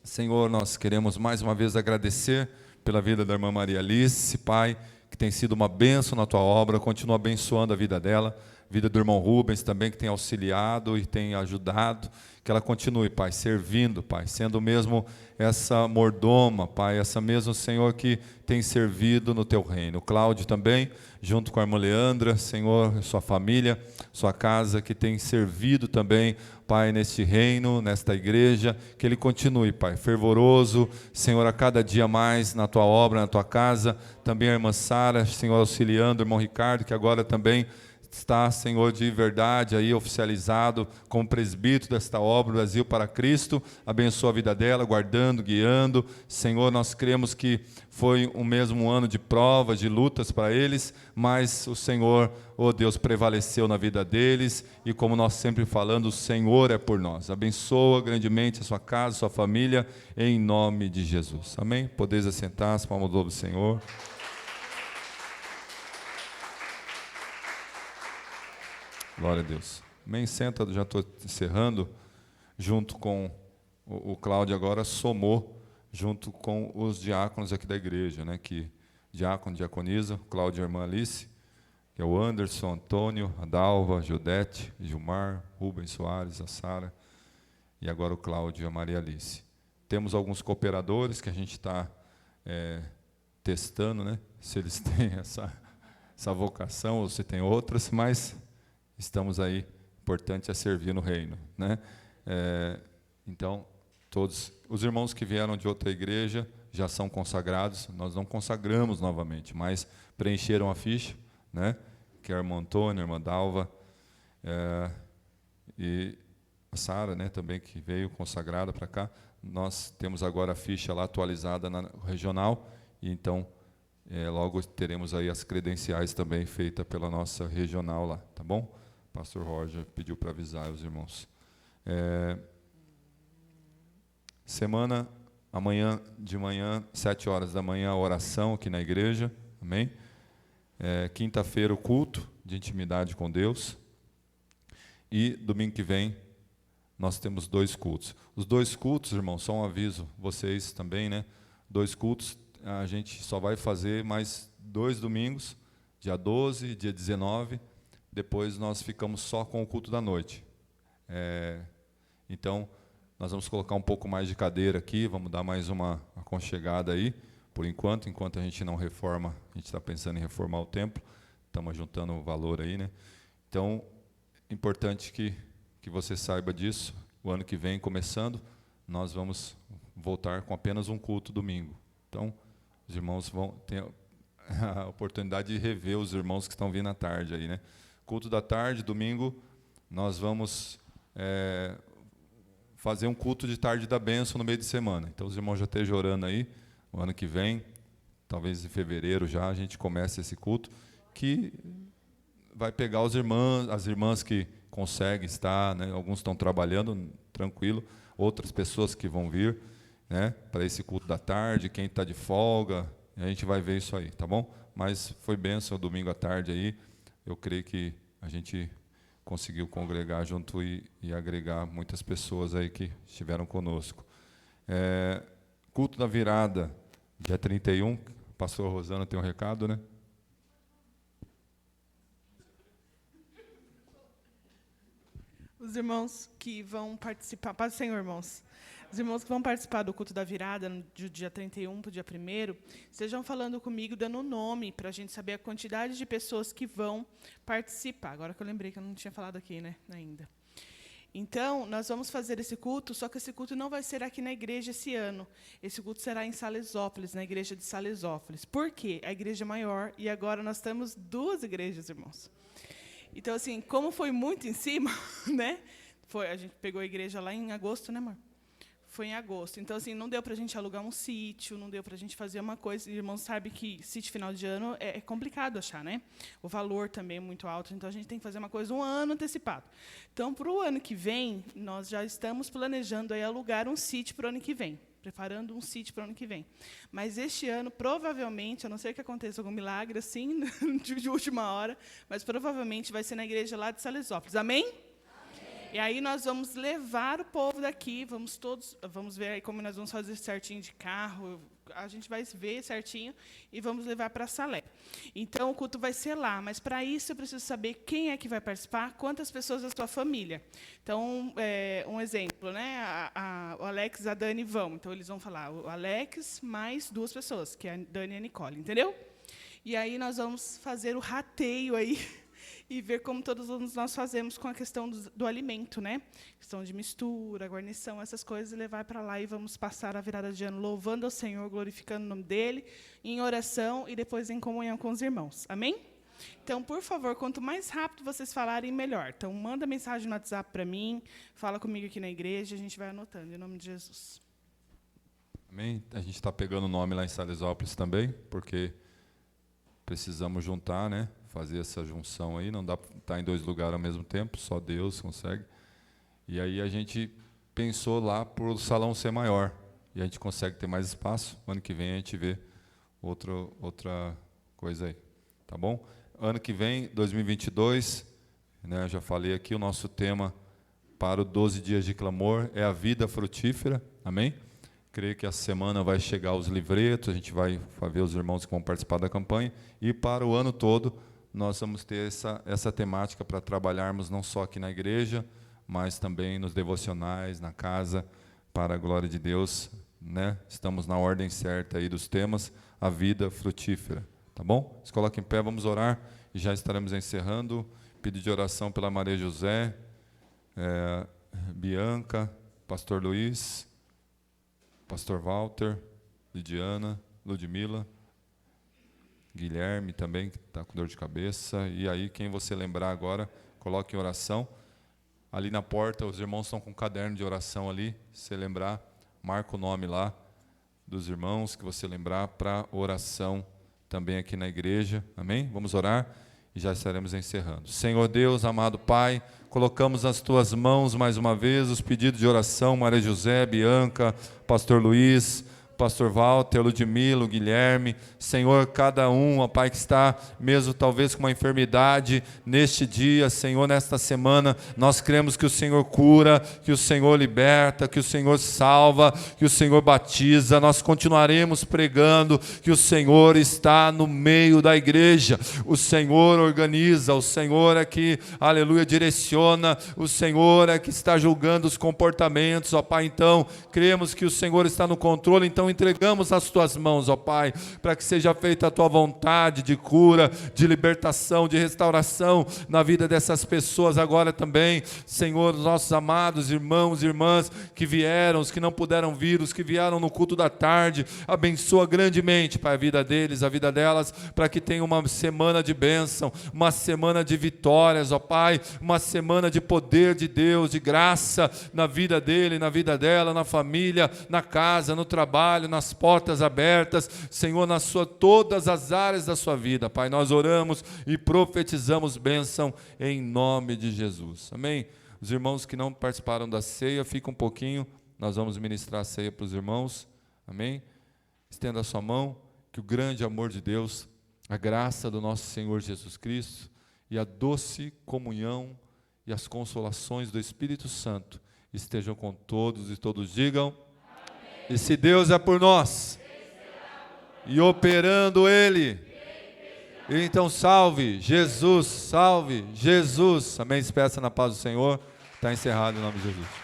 S3: Senhor, nós queremos mais uma vez agradecer pela vida da irmã Maria Alice, Pai, que tem sido uma bênção na tua obra, continua abençoando a vida dela, vida do irmão Rubens também, que tem auxiliado e tem ajudado, que ela continue, Pai, servindo, Pai, sendo mesmo essa mordoma, Pai, essa mesmo, Senhor, que tem servido no teu reino. O Cláudio também, junto com a irmã Leandra, Senhor, sua família, sua casa, que tem servido também, Pai, neste reino, nesta igreja, que ele continue, Pai, fervoroso, Senhor, a cada dia mais na tua obra, na tua casa, também a irmã Sara, Senhor, auxiliando, o irmão Ricardo, que agora também está, Senhor, de verdade aí oficializado como presbítero desta obra, Brasil para Cristo. Abençoa a vida dela, guardando, guiando. Senhor, nós cremos que foi um mesmo ano de provas, de lutas para eles, mas o Senhor, oh Deus, prevaleceu na vida deles, e como nós sempre falando, o Senhor é por nós. Abençoa grandemente a sua casa, a sua família, em nome de Jesus. Amém? Podeis assentar-se, palmas do Senhor. Glória a Deus. Amém. Senta, já estou encerrando. Junto com o Cláudio agora somou, junto com os diáconos aqui da igreja, né? Que diácono, diaconisa, Cláudio e a irmã Alice, que é o Anderson, Antônio, a Dalva, a Judete, Gilmar, Rubens Soares, a Sara, e agora o Cláudio e a Maria Alice. Temos alguns cooperadores que a gente está testando, né? Se eles têm essa vocação ou se tem outras, mas estamos aí, importante é servir no reino, né? Então, todos os irmãos que vieram de outra igreja já são consagrados, nós não consagramos novamente, mas preencheram a ficha, né? Que é a irmã Antônia, a irmã Dalva, e a Sara, né, também, que veio consagrada para cá. Nós temos agora a ficha lá atualizada na regional, e então logo teremos aí as credenciais também feitas pela nossa regional lá, tá bom? Pastor Roger pediu para avisar os irmãos. Semana, amanhã de manhã, 7 horas da manhã, a oração aqui na igreja, amém? Quinta-feira, o culto de intimidade com Deus. E domingo que vem, nós temos 2 cultos. Os 2 cultos, irmãos, só um aviso, vocês também, né? 2 cultos, a gente só vai fazer mais 2 domingos, dia 12 e dia 19. Depois nós ficamos só com o culto da noite. Então, nós vamos colocar um pouco mais de cadeira aqui, vamos dar mais uma aconchegada aí, por enquanto a gente não reforma, a gente está pensando em reformar o templo, estamos juntando o valor aí, né? Então, importante que você saiba disso. O ano que vem, começando, nós vamos voltar com apenas um culto domingo. Então, os irmãos vão ter a oportunidade de rever os irmãos que estão vindo à tarde aí, né? Culto da tarde, domingo, nós vamos fazer um culto de tarde da bênção no meio de semana. Então, os irmãos já estejam orando aí, o ano que vem, talvez em fevereiro já, a gente comece esse culto, que vai pegar as irmãs que conseguem estar, né? Alguns estão trabalhando, tranquilo, outras pessoas que vão vir, né, para esse culto da tarde, quem está de folga, a gente vai ver isso aí, tá bom? Mas foi bênção domingo à tarde aí. Eu creio que a gente conseguiu congregar junto e agregar muitas pessoas aí que estiveram conosco. Culto da virada, dia 31, pastor Rosana tem um recado, né?
S4: Os irmãos que vão participar, paz do Senhor, irmãos. Os irmãos que vão participar do culto da virada, do dia 31 para o dia 1º, estejam falando comigo, dando um nome, para a gente saber a quantidade de pessoas que vão participar. Agora que eu lembrei que eu não tinha falado aqui, né, ainda. Então, nós vamos fazer esse culto, só que esse culto não vai ser aqui na igreja esse ano. Esse culto será em Salesópolis, na igreja de Salesópolis. Por quê? A igreja é maior, e agora nós temos 2 igrejas, irmãos. Então, assim, como foi muito em cima, né? A gente pegou a igreja lá em agosto, né, amor? Foi em agosto. Então, assim, não deu para a gente alugar um sítio, não deu para a gente fazer uma coisa. E irmãos sabem que sítio final de ano é complicado achar, né? O valor também é muito alto, então a gente tem que fazer uma coisa um ano antecipado. Então, para o ano que vem, nós já estamos planejando aí alugar um sítio para o ano que vem, preparando um sítio para o ano que vem. Mas este ano, provavelmente, a não ser que aconteça algum milagre assim, de última hora, mas provavelmente vai ser na igreja lá de Salesópolis. Amém? E aí nós vamos levar o povo daqui, vamos ver aí como nós vamos fazer certinho de carro, a gente vai ver certinho e vamos levar para Salé. Então, o culto vai ser lá, mas para isso eu preciso saber quem é que vai participar, quantas pessoas da sua família. Então, um exemplo, né? O Alex e a Dani vão, então eles vão falar o Alex mais 2 pessoas, que é a Dani e a Nicole, entendeu? E aí nós vamos fazer o rateio aí, e ver como todos nós fazemos com a questão do alimento, né? Questão de mistura, guarnição, essas coisas, e levar para lá e vamos passar a virada de ano louvando ao Senhor, glorificando o nome dEle, em oração e depois em comunhão com os irmãos. Amém? Então, por favor, quanto mais rápido vocês falarem, melhor. Então, manda mensagem no WhatsApp para mim, fala comigo aqui na igreja, a gente vai anotando, em nome de Jesus.
S3: Amém? A gente está pegando o nome lá em Salesópolis também, porque precisamos juntar, né? Fazer essa junção aí, não dá para estar em 2 lugares ao mesmo tempo, só Deus consegue. E aí a gente pensou lá para o salão ser maior, e a gente consegue ter mais espaço. Ano que vem a gente vê outra coisa aí, tá bom? Ano que vem, 2022, né, já falei aqui, o nosso tema para o 12 dias de clamor é a vida frutífera, amém? Creio que essa semana vai chegar os livretos, a gente vai ver os irmãos que vão participar da campanha, e para o ano todo nós vamos ter essa temática para trabalharmos não só aqui na igreja, mas também nos devocionais, na casa, para a glória de Deus, né? Estamos na ordem certa aí dos temas, a vida frutífera, tá bom? Se coloca em pé, vamos orar e já estaremos encerrando. Pedido de oração pela Maria José, Bianca, Pastor Luiz, Pastor Walter, Lidiana, Ludmila, Guilherme também, que está com dor de cabeça. E aí, quem você lembrar agora, coloque em oração. Ali na porta, os irmãos estão com um caderno de oração ali. Se você lembrar, marca o nome lá dos irmãos que você lembrar para oração também aqui na igreja. Amém? Vamos orar e já estaremos encerrando. Senhor Deus, amado Pai, colocamos nas Tuas mãos mais uma vez os pedidos de oração, Maria José, Bianca, Pastor Luiz, Pastor Walter, Ludmila, Guilherme, Senhor, cada um, ó Pai, que está mesmo talvez com uma enfermidade neste dia, Senhor, nesta semana, nós cremos que o Senhor cura, que o Senhor liberta, que o Senhor salva, que o Senhor batiza. Nós continuaremos pregando que o Senhor está no meio da igreja, o Senhor organiza, o Senhor é que, aleluia, direciona, o Senhor é que está julgando os comportamentos, ó Pai. Então, cremos que o Senhor está no controle, então entregamos as Tuas mãos, ó Pai, para que seja feita a Tua vontade de cura, de libertação, de restauração na vida dessas pessoas agora também, Senhor, nossos amados irmãos e irmãs que vieram, os que não puderam vir, os que vieram no culto da tarde, abençoa grandemente, Pai, a vida deles, a vida delas, para que tenham uma semana de bênção, uma semana de vitórias, ó Pai, uma semana de poder de Deus, de graça na vida dele, na vida dela, na família, na casa, no trabalho, nas portas abertas, Senhor, todas as áreas da sua vida, Pai, nós oramos e profetizamos bênção em nome de Jesus, amém? Os irmãos que não participaram da ceia, fica um pouquinho, nós vamos ministrar a ceia para os irmãos, amém? Estenda a sua mão, que o grande amor de Deus, a graça do nosso Senhor Jesus Cristo e a doce comunhão e as consolações do Espírito Santo estejam com todos e todos digam: e se Deus é por nós, e operando Ele, então salve Jesus, amém, se peça na paz do Senhor, está encerrado em nome de Jesus.